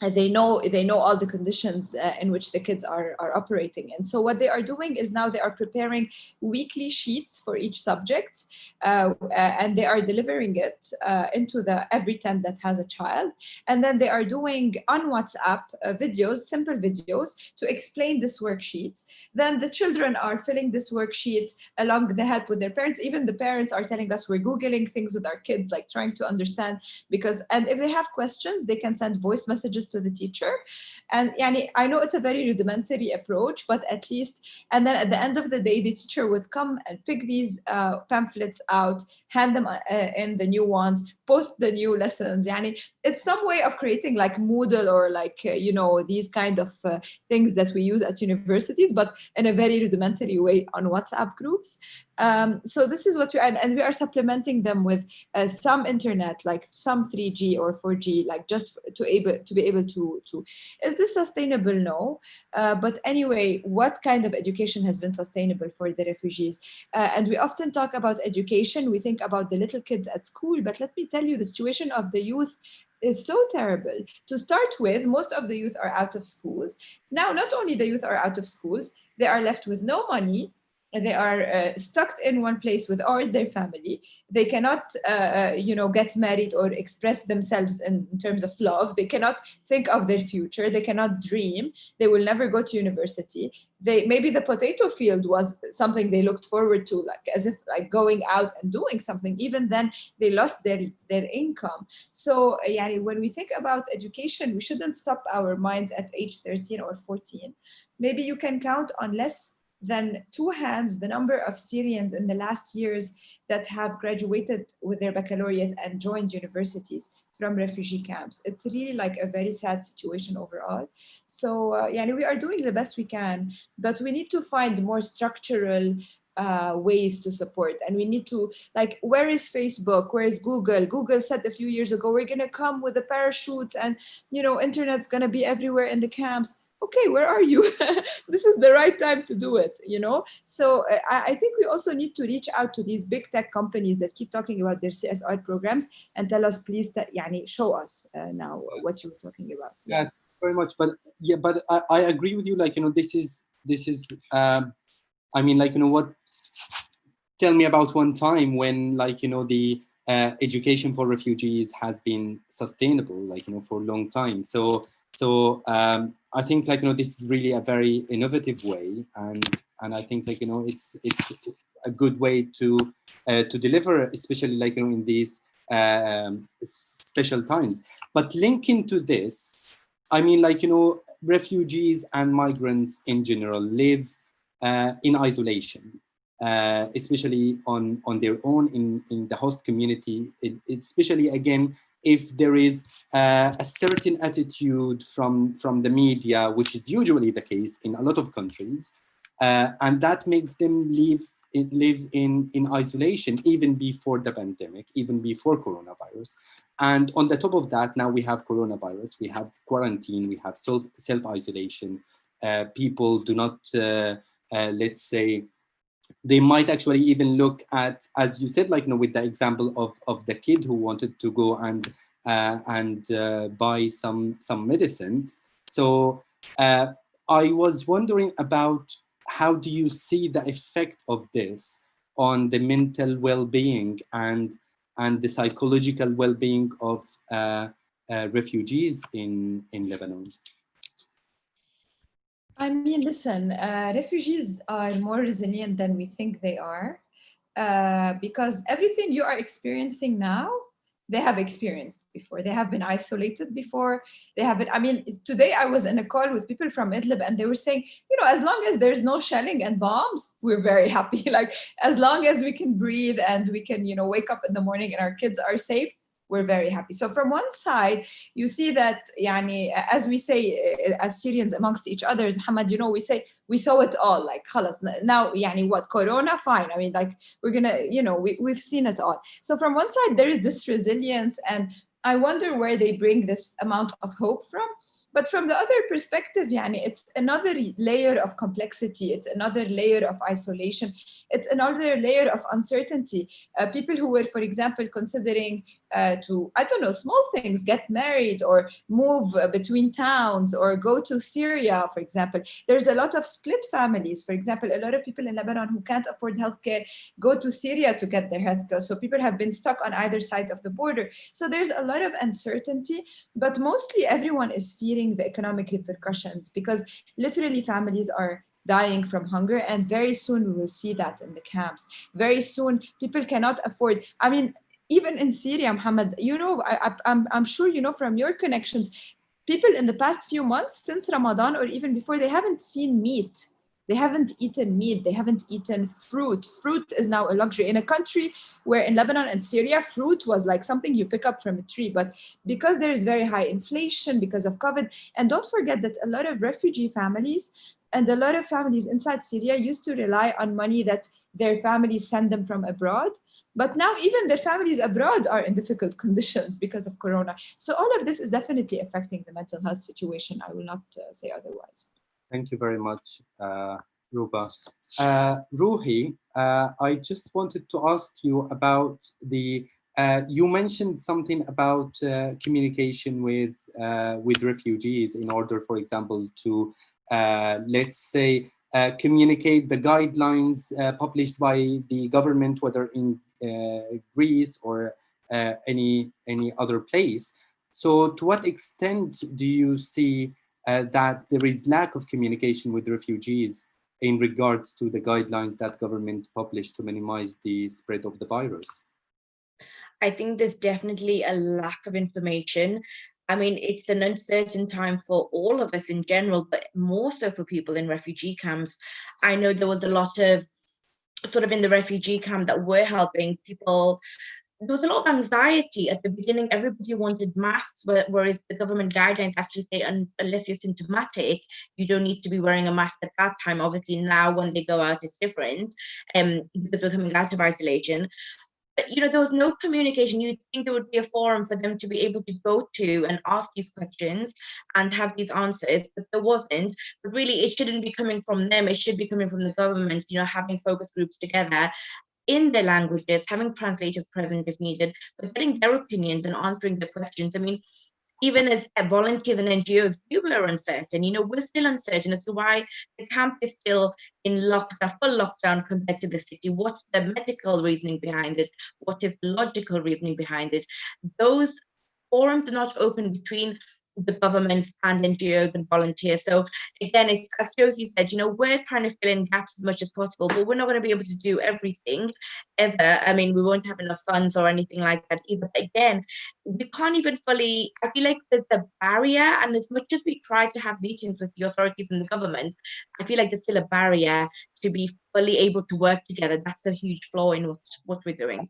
[SPEAKER 3] they know all the conditions in which the kids are operating. And so what they are doing is now they are preparing weekly sheets for each subject, and they are delivering it into every tent that has a child. And then they are doing on WhatsApp videos, simple videos, to explain this worksheet. Then the children are filling this worksheets along with the help with their parents. Even the parents are telling us we're Googling things with our kids, like trying to understand, and if they have questions, they can send voice messages to the teacher. And I know it's a very rudimentary approach, but at least, and then at the end of the day, the teacher would come and pick these pamphlets out, hand them in the new ones, post the new lessons. It's some way of creating like Moodle or like, these kind of things that we use at universities, but in a very rudimentary way on WhatsApp groups. So this is what and we are supplementing them with some internet, like some 3G or 4G, like just to be able to. Is this sustainable? No. But anyway, what kind of education has been sustainable for the refugees? And we often talk about education. We think about the little kids at school, but let me tell you, the situation of the youth is so terrible. To start with, most of the youth are out of schools. Now, not only the youth are out of schools, they are left with no money. They are stuck in one place with all their family. They cannot, get married or express themselves in terms of love. They cannot think of their future. They cannot dream. They will never go to university. Maybe the potato field was something they looked forward to, like as if like going out and doing something. Even then, they lost their income. So, when we think about education, we shouldn't stop our minds at age 13 or 14. Maybe you can count on less than 2 hands the number of Syrians in the last years that have graduated with their baccalaureate and joined universities from refugee camps. It's really like a very sad situation overall. So we are doing the best we can, but we need to find more structural ways to support. And we need to, like, where is Facebook? Where is Google? Google said a few years ago, we're going to come with the parachutes and, internet's going to be everywhere in the camps. Okay, where are you? This is the right time to do it, So I think we also need to reach out to these big tech companies that keep talking about their CSR programs and tell us, please, show us now what you were talking about.
[SPEAKER 1] Yeah, very much. But I agree with you. Like, this is. What? Tell me about one time when, the education for refugees has been sustainable, for a long time. So I think this is really a very innovative way, and I think it's a good way to deliver, especially in these special times. But linking to this, refugees and migrants in general live in isolation, especially on their own in the host community, especially again if there is a certain attitude from the media, which is usually the case in a lot of countries, and that makes them live in isolation even before the pandemic, even before coronavirus. And on the top of that, now we have coronavirus, we have quarantine, we have self-isolation. People do not, let's say, they might actually even look at, as you said, with the example of the kid who wanted to go and buy some medicine. So I was wondering about, how do you see the effect of this on the mental well-being and the psychological well-being of refugees in Lebanon?
[SPEAKER 3] Listen, refugees are more resilient than we think they are, because everything you are experiencing now, they have experienced before. They have been isolated before. They have been, today I was in a call with people from Idlib, and they were saying, as long as there's no shelling and bombs, we're very happy. Like, as long as we can breathe and we can, wake up in the morning and our kids are safe, we're very happy. So from one side, you see that, as we say, as Syrians amongst each other, Muhammad, we say, we saw it all, like, khalas, now, what, Corona, fine. We're gonna, we've seen it all. So from one side, there is this resilience, and I wonder where they bring this amount of hope from. But from the other perspective, yani, it's another layer of complexity. It's another layer of isolation. It's another layer of uncertainty. People who were, for example, considering to, I don't know, small things, get married or move between towns or go to Syria, for example. There's a lot of split families. For example, a lot of people in Lebanon who can't afford healthcare go to Syria to get their healthcare. So people have been stuck on either side of the border. So there's a lot of uncertainty, but mostly everyone is fearing the economic repercussions, because literally families are dying from hunger, and very soon we will see that in the camps. Very soon people cannot afford, I mean, even in Syria, Mohammed, you know, I'm sure you know from your connections, people in the past few months since Ramadan or even before, they haven't seen meat. They haven't eaten meat. They haven't eaten fruit. Fruit is now a luxury in a country where in Lebanon and Syria, fruit was like something you pick up from a tree. But because there is very high inflation because of COVID, and don't forget that a lot of refugee families and a lot of families inside Syria used to rely on money that their families send them from abroad. But now even their families abroad are in difficult conditions because of Corona. So all of this is definitely affecting the mental health situation. I will not say otherwise.
[SPEAKER 1] Thank you very much, Ruba. Ruhi, I just wanted to ask you about the, you mentioned something about communication with refugees in order, for example, to, let's say, communicate the guidelines published by the government, whether in Greece or any other place. So to what extent do you see that there is lack of communication with refugees in regards to the guidelines that government published to minimize the spread of the virus?
[SPEAKER 4] I think there's definitely a lack of information. I mean, it's an uncertain time for all of us in general, but more so for people in refugee camps. I know there was a lot of sort of in the refugee camp that we're helping people. There was a lot of anxiety at the beginning. Everybody wanted masks, whereas the government guidelines actually say unless you're symptomatic, you don't need to be wearing a mask at that time. Obviously now when they go out, it's different because we're coming out of isolation. But, you know, there was no communication. You'd think there would be a forum for them to be able to go to and ask these questions and have these answers, but there wasn't. But really, it shouldn't be coming from them. It should be coming from the governments, you know, having focus groups together in their languages, having translators present if needed, but getting their opinions and answering the questions. I mean, even as volunteers and NGOs, we were uncertain. You know, we're still uncertain as to why the camp is still in lockdown, full lockdown compared to the city. What's the medical reasoning behind it? What is the logical reasoning behind it? Those forums are not open between the governments and NGOs and volunteers. So again, it's, as Josie said, you know, we're trying to fill in gaps as much as possible, but we're not going to be able to do everything ever. I mean, we won't have enough funds or anything like that either. But again, we can't even fully, I feel like there's a barrier, and as much as we try to have meetings with the authorities and the government, I feel like there's still a barrier to be fully able to work together. That's a huge flaw in what we're doing.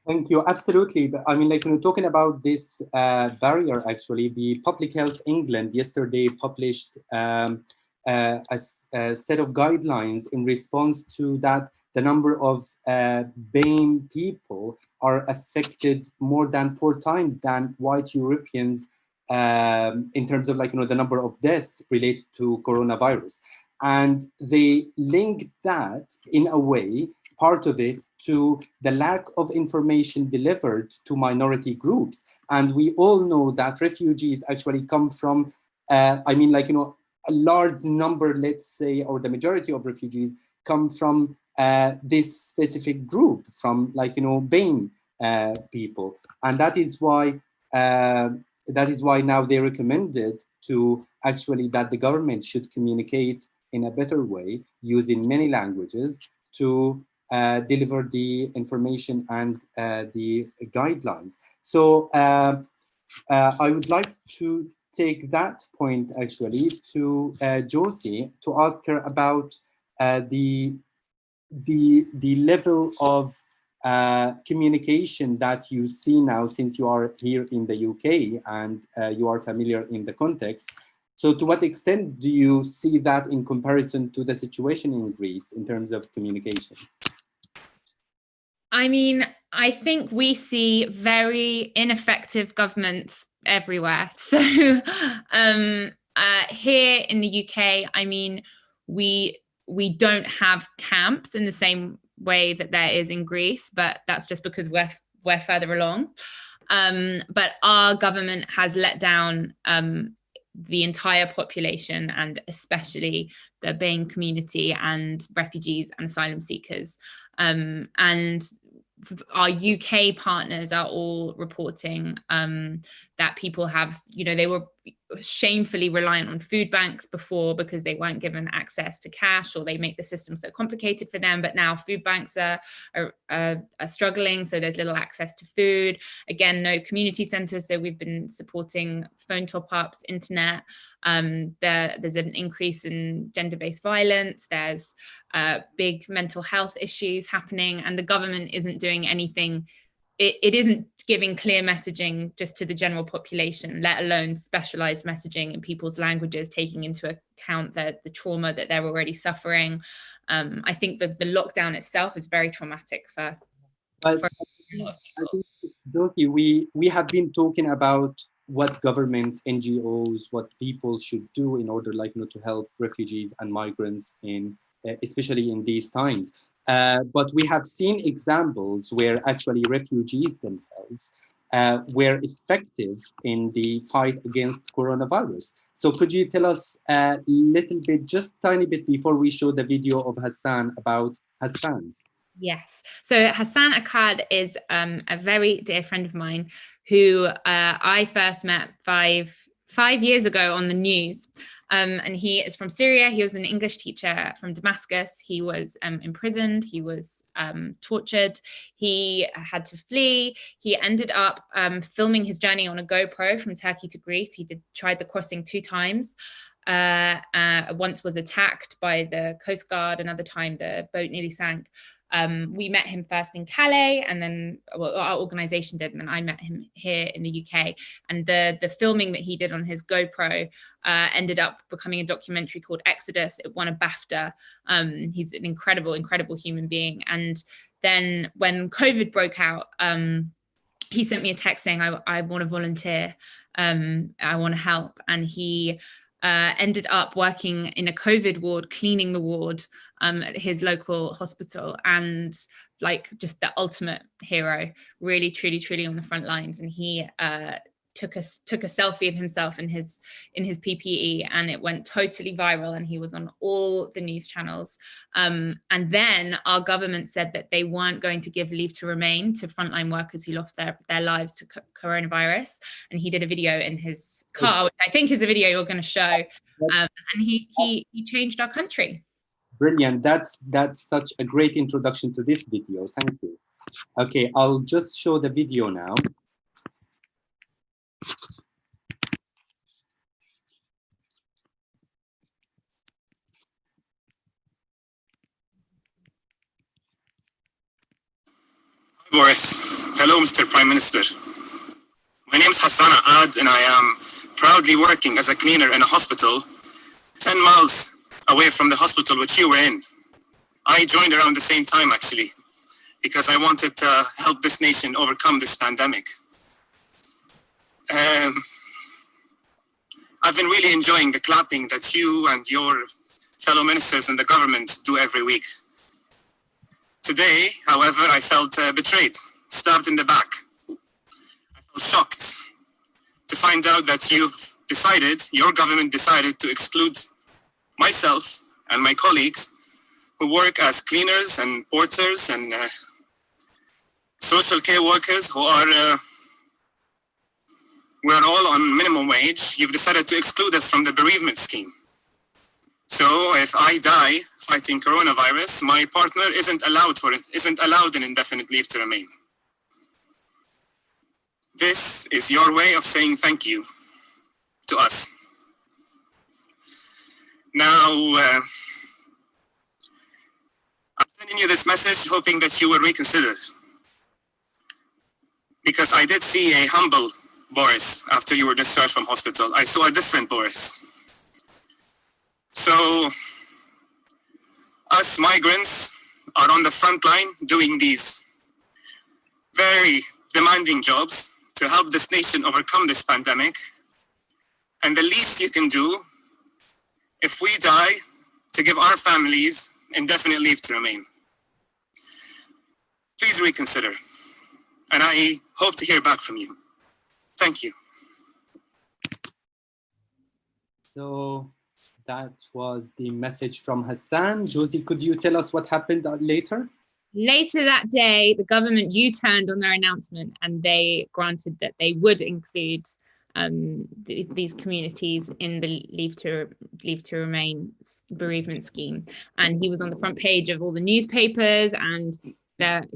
[SPEAKER 1] Thank you. Absolutely. But I mean, like, when we're talking about this barrier, actually, the Public Health England yesterday published a set of guidelines in response to that. The number of BAME people are affected more than 4 times than white Europeans in terms of, like, you know, the number of deaths related to coronavirus. And they linked that in a way, part of it, to the lack of information delivered to minority groups. And we all know that refugees actually come from, I mean, like, you know, a large number, let's say, or the majority of refugees come from this specific group, from, like, you know, BAME people. And that is why now they recommended to actually that the government should communicate in a better way using many languages to deliver the information and the guidelines. So I would like to take that point actually to Josie to ask her about the level of communication that you see now, since you are here in the UK and you are familiar in the context. So to what extent do you see that in comparison to the situation in Greece in terms of communication?
[SPEAKER 5] I mean, I think we see very ineffective governments everywhere. So here in the UK, I mean, we don't have camps in the same way that there is in Greece, but that's just because we're further along. But our government has let down the entire population, and especially the BAME community and refugees and asylum seekers. And our UK partners are all reporting that people have, they were shamefully reliant on food banks before because they weren't given access to cash, or they make the system so complicated for them. But now food banks are struggling, so there's little access to food. Again, no community centres, so we've been supporting phone top-ups, internet. There's an increase in gender-based violence. There's big mental health issues happening, and the government isn't doing anything. It isn't giving clear messaging just to the general population, let alone specialized messaging in people's languages, taking into account the trauma that they're already suffering. I think the lockdown itself is very traumatic for a lot of people.
[SPEAKER 1] Dorothy, we have been talking about what governments, NGOs, what people should do in order to help refugees and migrants especially in these times. But we have seen examples where actually refugees themselves were effective in the fight against coronavirus. So could you tell us a little bit, just tiny bit before we show the video of Hassan, about Hassan?
[SPEAKER 5] Yes. So Hassan Akkad is a very dear friend of mine who I first met five years ago on the news. And he is from Syria. He was an English teacher from Damascus. He was imprisoned. He was tortured. He had to flee. He ended up filming his journey on a GoPro from Turkey to Greece. He tried the crossing 2 times. Once was attacked by the Coast Guard. Another time the boat nearly sank. We met him first in Calais, and then our organization did, and then I met him here in the UK. And the filming that he did on his GoPro ended up becoming a documentary called Exodus. It won a BAFTA. He's an incredible human being. And then when COVID broke out, he sent me a text saying, I want to volunteer. I want to help. And he ended up working in a COVID ward, cleaning the ward at his local hospital, and just the ultimate hero, really, truly on the front lines. And he took a selfie of himself in his PPE, and it went totally viral, and he was on all the news channels. And then our government said that they weren't going to give leave to remain to frontline workers who lost their lives to coronavirus. And he did a video in his car, which I think is a video you're going to show. And he changed our country.
[SPEAKER 1] Brilliant. That's such a great introduction to this video. Thank you. Okay, I'll just show the video now.
[SPEAKER 6] Boris. Hello, Mr. Prime Minister. My name is Hassan Akkad, and I am proudly working as a cleaner in a hospital 10 miles away from the hospital which you were in. I joined around the same time, actually, because I wanted to help this nation overcome this pandemic. I've been really enjoying the clapping that you and your fellow ministers in the government do every week. Today, however, I felt betrayed, stabbed in the back. I felt shocked to find out that your government decided to exclude myself and my colleagues who work as cleaners and porters and social care workers who are, we're all on minimum wage. You've decided to exclude us from the bereavement scheme. So if I die fighting coronavirus, my partner isn't allowed an indefinite leave to remain. This is your way of saying thank you to us. Now, I'm sending you this message hoping that you will reconsider. Because I did see a humble Boris after you were discharged from hospital. I saw a different Boris. So, us migrants are on the front line doing these very demanding jobs to help this nation overcome this pandemic. And the least you can do, if we die, to give our families indefinite leave to remain. Please reconsider, and I hope to hear back from you. Thank you.
[SPEAKER 1] So that was the message from Hassan. Josie, could you tell us what happened later?
[SPEAKER 5] Later that day, the government U-turned on their announcement and they granted that they would include these communities in the leave to remain bereavement scheme. And he was on the front page of all the newspapers, and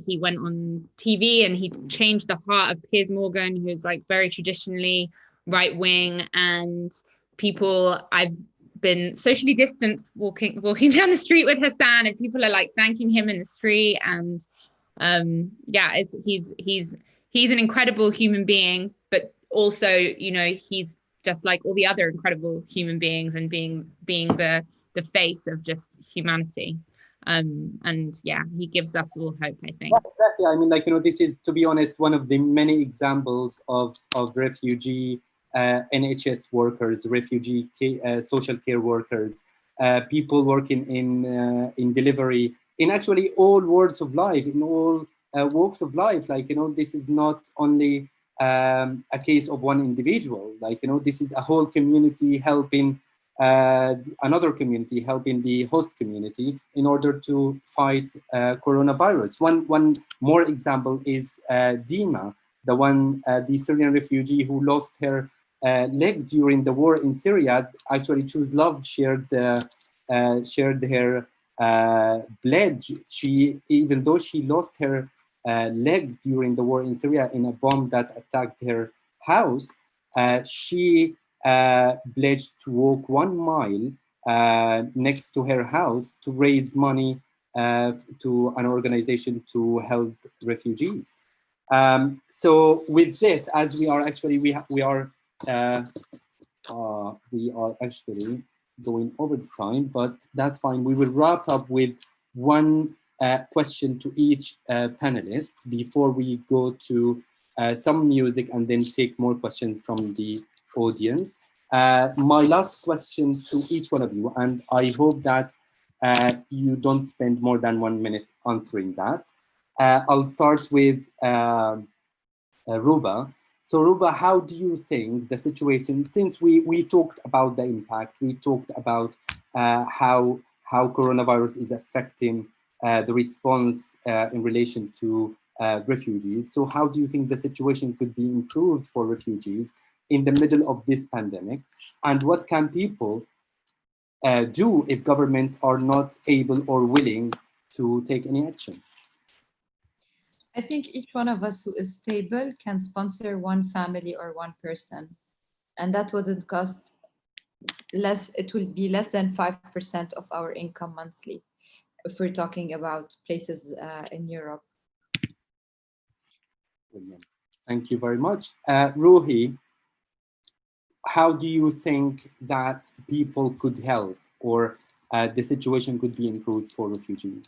[SPEAKER 5] he went on TV and he changed the heart of Piers Morgan, who's like very traditionally right wing, and people, I've been socially distanced walking down the street with Hassan, and people are like thanking him in the street. And yeah, he's an incredible human being, but also, you know, he's just like all the other incredible human beings, and being the face of just humanity. And yeah, he gives us all hope, I think.
[SPEAKER 1] Yeah, exactly. I mean, like, you know, this is, to be honest, one of the many examples of refugee NHS workers, refugee social care workers, people working in delivery, in actually all walks of life, in all walks of life. Like, you know, this is not only a case of one individual. Like, you know, this is a whole community helping another community, helping the host community in order to fight coronavirus. One more example is Dima, the Syrian refugee who lost her leg during the war in Syria. Actually, Choose Love shared her pledge. Even though she lost her leg during the war in Syria in a bomb that attacked her house, she pledged to walk 1 mile next to her house to raise money to an organization to help refugees. So with this, as we are actually actually going over the time, but that's fine. We will wrap up with one question to each panelist before we go to some music and then take more questions from the audience. My last question to each one of you, and I hope that you don't spend more than 1 minute answering that. I'll start with Ruba. So Ruba, how do you think the situation, since we talked about the impact, we talked about how coronavirus is affecting the response in relation to refugees. So how do you think the situation could be improved for refugees in the middle of this pandemic? And what can people do if governments are not able or willing to take any action?
[SPEAKER 3] I think each one of us who is stable can sponsor one family or one person, and that wouldn't cost less. It will be less than 5% of our income monthly, if we're talking about places in Europe.
[SPEAKER 1] Brilliant. Thank you very much. Ruhi, how do you think that people could help, or the situation could be improved for refugees?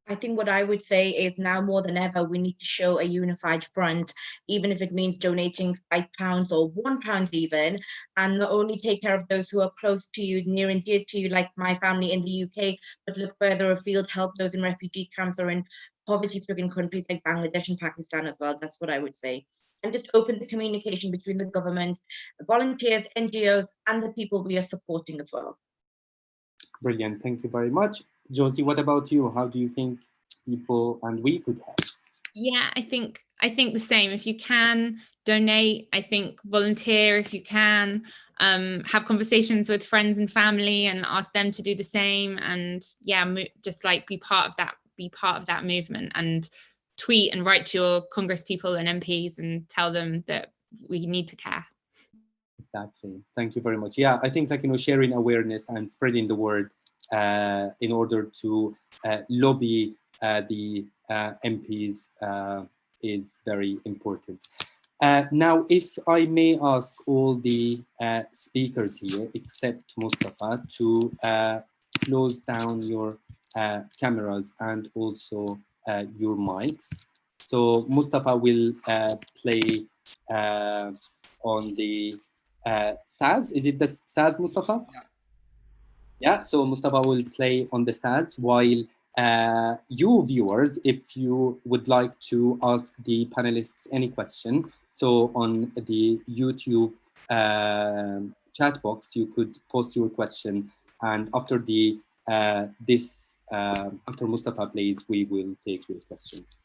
[SPEAKER 4] I think what I would say is now more than ever, we need to show a unified front, even if it means donating £5 or £1 even, and not only take care of those who are close to you, near and dear to you, like my family in the UK, but look further afield, help those in refugee camps or in poverty-stricken countries like Bangladesh and Pakistan as well. That's what I would say. And just open the communication between the governments, volunteers, NGOs, and the people we are supporting as well.
[SPEAKER 1] Brilliant. Thank you very much. Josie, what about you? How do you think people and we could help?
[SPEAKER 5] Yeah, I think the same. If you can donate, I think volunteer if you can, have conversations with friends and family and ask them to do the same. And yeah, just like be part of that movement, and tweet and write to your Congress people and MPs and tell them that we need to care.
[SPEAKER 1] Exactly. Thank you very much. Yeah, I think, like, you know, sharing awareness and spreading the word in order to lobby the MPs is very important. Now, if I may ask all the speakers here, except Mustafa, to close down your cameras and also your mics. So Mustafa will play on the Saz. Is it the Saz, Mustafa?
[SPEAKER 7] Yeah.
[SPEAKER 1] Yeah, so Mustafa will play on the Saz while you viewers, if you would like to ask the panelists any question, so on the YouTube chat box, you could post your question, and after the after Mustafa plays, we will take your questions.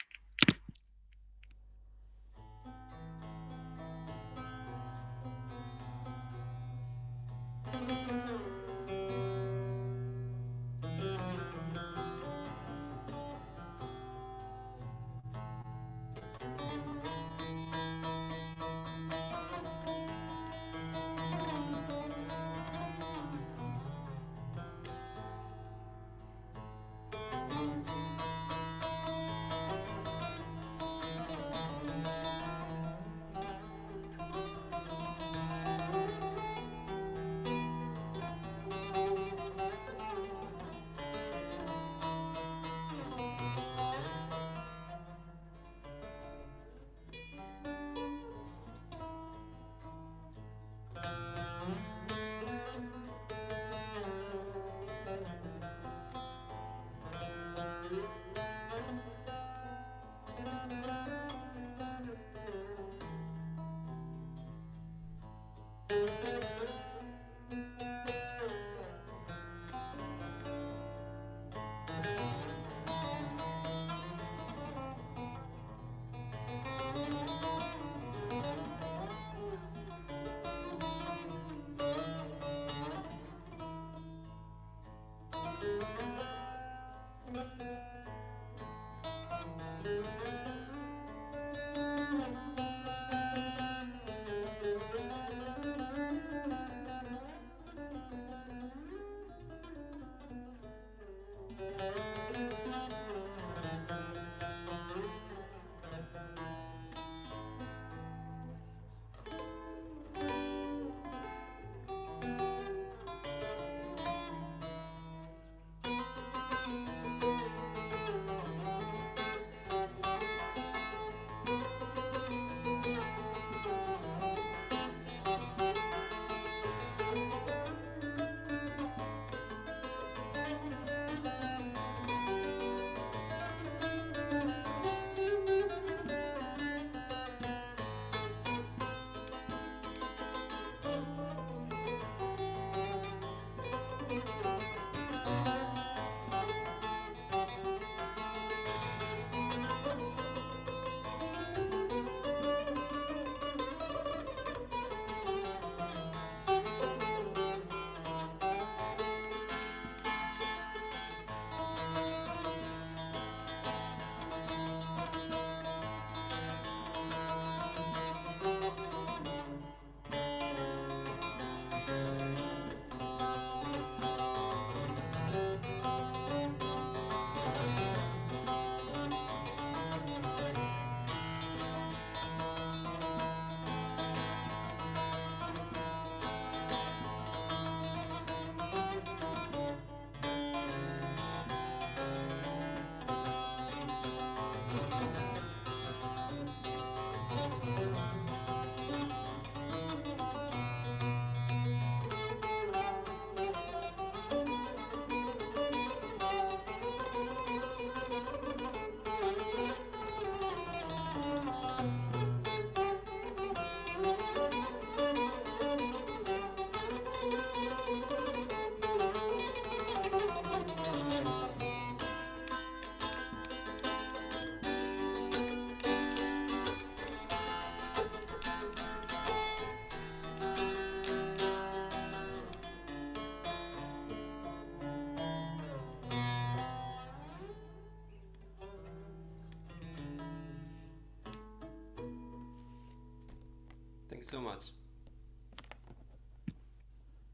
[SPEAKER 8] Thanks so much.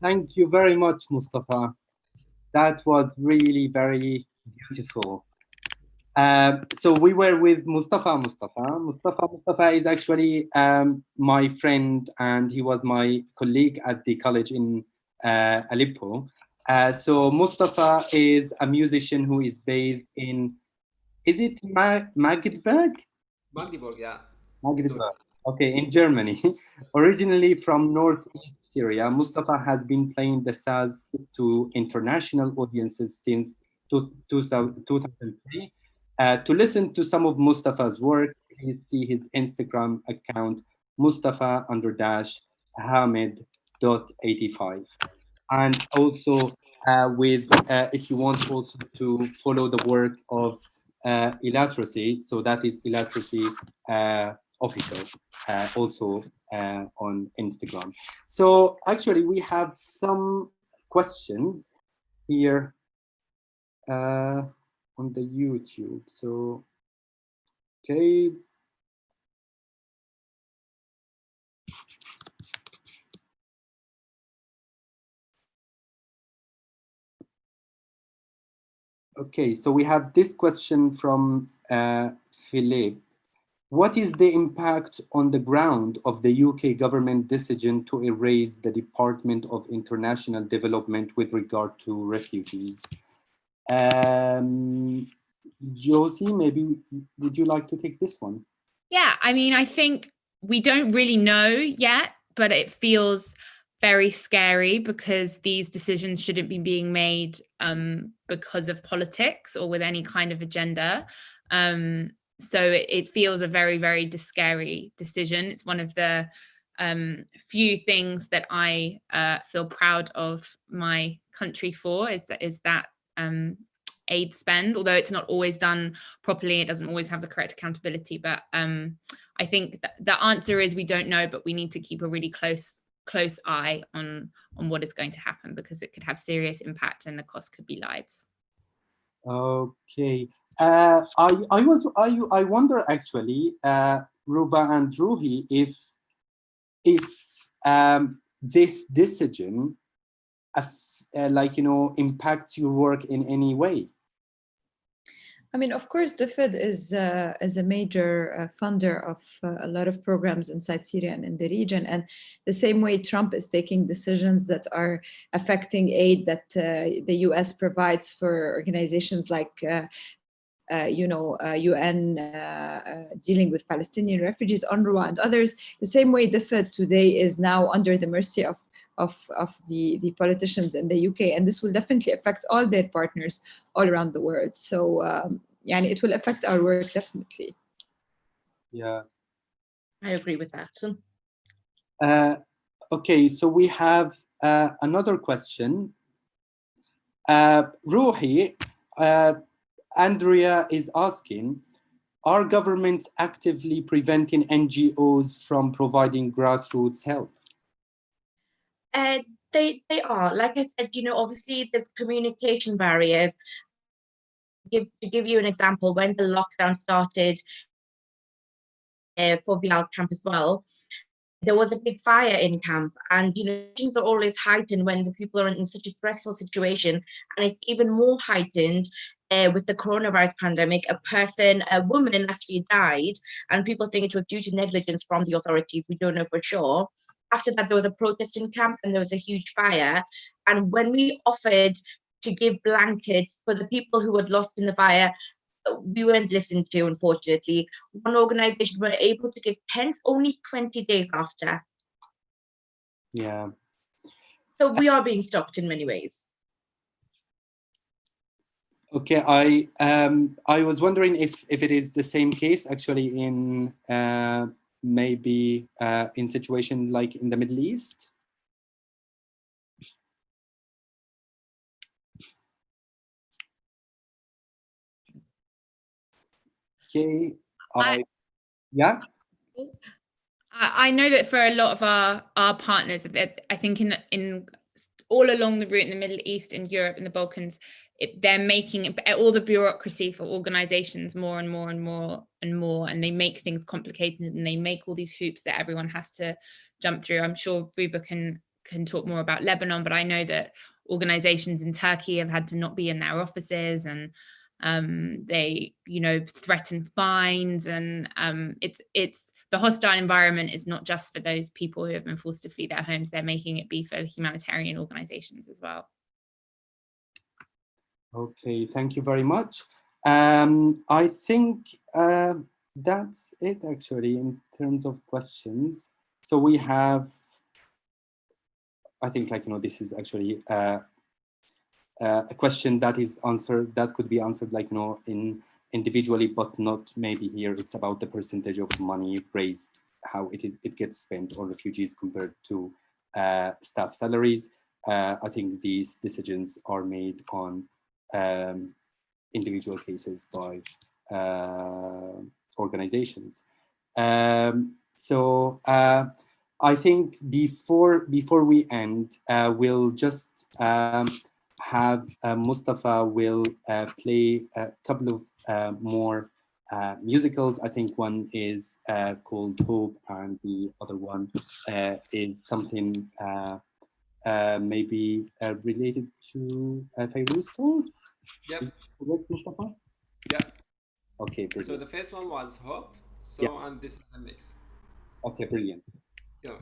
[SPEAKER 1] Thank you very much, Mustafa. That was really very beautiful. So we were with Mustafa. Mustafa is actually my friend, and he was my colleague at the college in Aleppo. So Mustafa is a musician who is based in, is it Magdeburg?
[SPEAKER 8] Magdeburg, yeah.
[SPEAKER 1] Magdeburg. Okay, in Germany. Originally from northeast Syria, Mustafa has been playing the Saz to international audiences since 2003. To listen to some of Mustafa's work, please see his Instagram account, Mustafa _Hamid.85. And also if you want also to follow the work of Illiteracy, so that is Illiteracy Official, also on Instagram. So actually we have some questions here on the YouTube. So, okay. Okay, so we have this question from Philip. What is the impact on the ground of the UK government decision to erase the Department of International Development with regard to refugees? Josie, maybe would you like to take this one?
[SPEAKER 5] Yeah, I mean, I think we don't really know yet, but it feels very scary because these decisions shouldn't be being made because of politics or with any kind of agenda. So it feels a very, very scary decision. It's one of the few things that I feel proud of my country for is that aid spend, although it's not always done properly. It doesn't always have the correct accountability. But I think the answer is we don't know, but we need to keep a really close eye on what is going to happen, because it could have serious impact and the cost could be lives.
[SPEAKER 1] Okay. I wonder actually, Ruba and Ruhi, if this decision impacts your work in any way.
[SPEAKER 3] I mean, of course, the Fed is a major funder of a lot of programs inside Syria and in the region. And the same way Trump is taking decisions that are affecting aid that the US provides for organizations like UN dealing with Palestinian refugees, UNRWA and others, the same way the Fed today is now under the mercy of the politicians in the UK, and this will definitely affect all their partners all around the world. So it will affect our work definitely.
[SPEAKER 1] Yeah,
[SPEAKER 4] I agree with that.
[SPEAKER 1] Okay, so we have another question. Ruhi, Andrea is asking, are governments actively preventing NGOs from providing grassroots help?
[SPEAKER 4] They are. Like I said, obviously there's communication barriers. To give you an example, when the lockdown started for Bilal camp as well, there was a big fire in camp, and things are always heightened when the people are in such a stressful situation, and it's even more heightened with the coronavirus pandemic. A woman actually died, and people think it was due to negligence from the authorities. We don't know for sure. After that, there was a protest in camp, and there was a huge fire. And when we offered to give blankets for the people who had lost in the fire, we weren't listened to, unfortunately. One organization were able to give tents only 20 days after.
[SPEAKER 1] Yeah.
[SPEAKER 4] So we are being stopped in many ways.
[SPEAKER 1] Okay, I was wondering if it is the same case actually in maybe in situation like in the Middle East. Okay, yeah.
[SPEAKER 5] I know that for a lot of our partners, I think in all along the route in the Middle East, in Europe, in the Balkans, they're making all the bureaucracy for organizations more and more and more and more, and they make things complicated, and they make all these hoops that everyone has to jump through. I'm sure Ruba can talk more about Lebanon, but I know that organizations in Turkey have had to not be in their offices, and they threaten fines, and it's the hostile environment is not just for those people who have been forced to flee their homes. They're making it be for humanitarian organizations as well.
[SPEAKER 1] Okay, thank you very much. I think that's it actually in terms of questions. So we have, I think, like, this is actually a question that is answered, that could be answered, like, in individually, but not maybe here. It's about the percentage of money raised, how it gets spent on refugees compared to staff salaries. I think these decisions are made on individual cases by organizations. So I think before we end, we'll just have Mustafa will play a couple of more musicals. I think one is called Hope, and the other one is something maybe related to Fairuz songs.
[SPEAKER 7] Yep.
[SPEAKER 1] Is that correct, Mustafa?
[SPEAKER 7] Yep.
[SPEAKER 1] Okay, brilliant.
[SPEAKER 7] So the first one was Hope. So,
[SPEAKER 1] Yeah.
[SPEAKER 7] and this is a mix.
[SPEAKER 1] Okay, brilliant.
[SPEAKER 7] Yeah.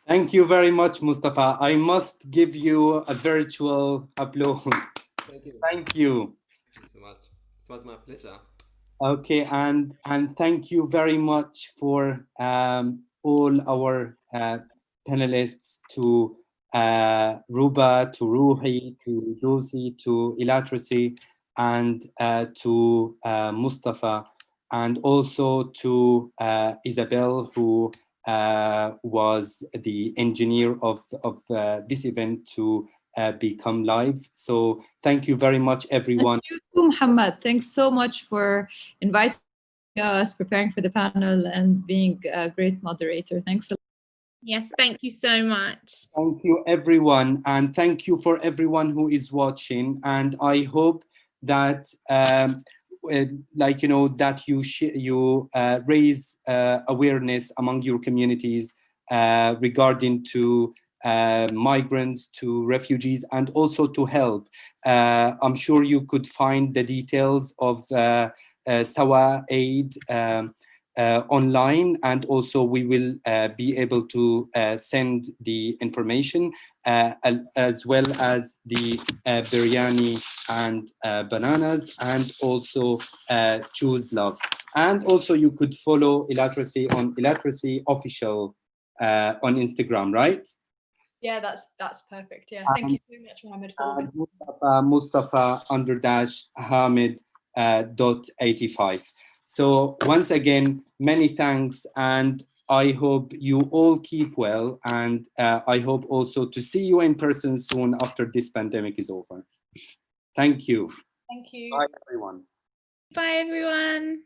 [SPEAKER 1] Thank you very much, Mustafa. I must give you a virtual applause.
[SPEAKER 7] Thank you.
[SPEAKER 1] Thank you.
[SPEAKER 7] Thank you so much. It was my pleasure.
[SPEAKER 1] Okay, and thank you very much for all our panelists, to Ruba, to Ruhi, to Josie, to Ilatracy, and to Mustafa, and also to Isabel, who was the engineer of this event to become live. So thank you very much, everyone.
[SPEAKER 3] Thank you, Muhammad. Thanks so much for inviting us, preparing for the panel, and being a great moderator. Thanks a lot.
[SPEAKER 5] Yes, thank you so much.
[SPEAKER 1] Thank you, everyone. And thank you for everyone who is watching. And I hope that like, you know, that you raise awareness among your communities regarding to migrants, to refugees, and also to help. I'm sure you could find the details of Sawa Aid online, and also we will be able to send the information as well as the biryani and bananas, and also Choose Love. And also you could follow Illiteracy on Illiteracy Official on Instagram, right?
[SPEAKER 2] Yeah, that's perfect. Yeah, thank you so much, Mohammed, for
[SPEAKER 1] Mustafa _Hamid .85. So once again, many thanks, and I hope you all keep well, and I hope also to see you in person soon after this pandemic is over. Thank you.
[SPEAKER 2] Thank you.
[SPEAKER 1] Bye, everyone.
[SPEAKER 5] Bye, everyone.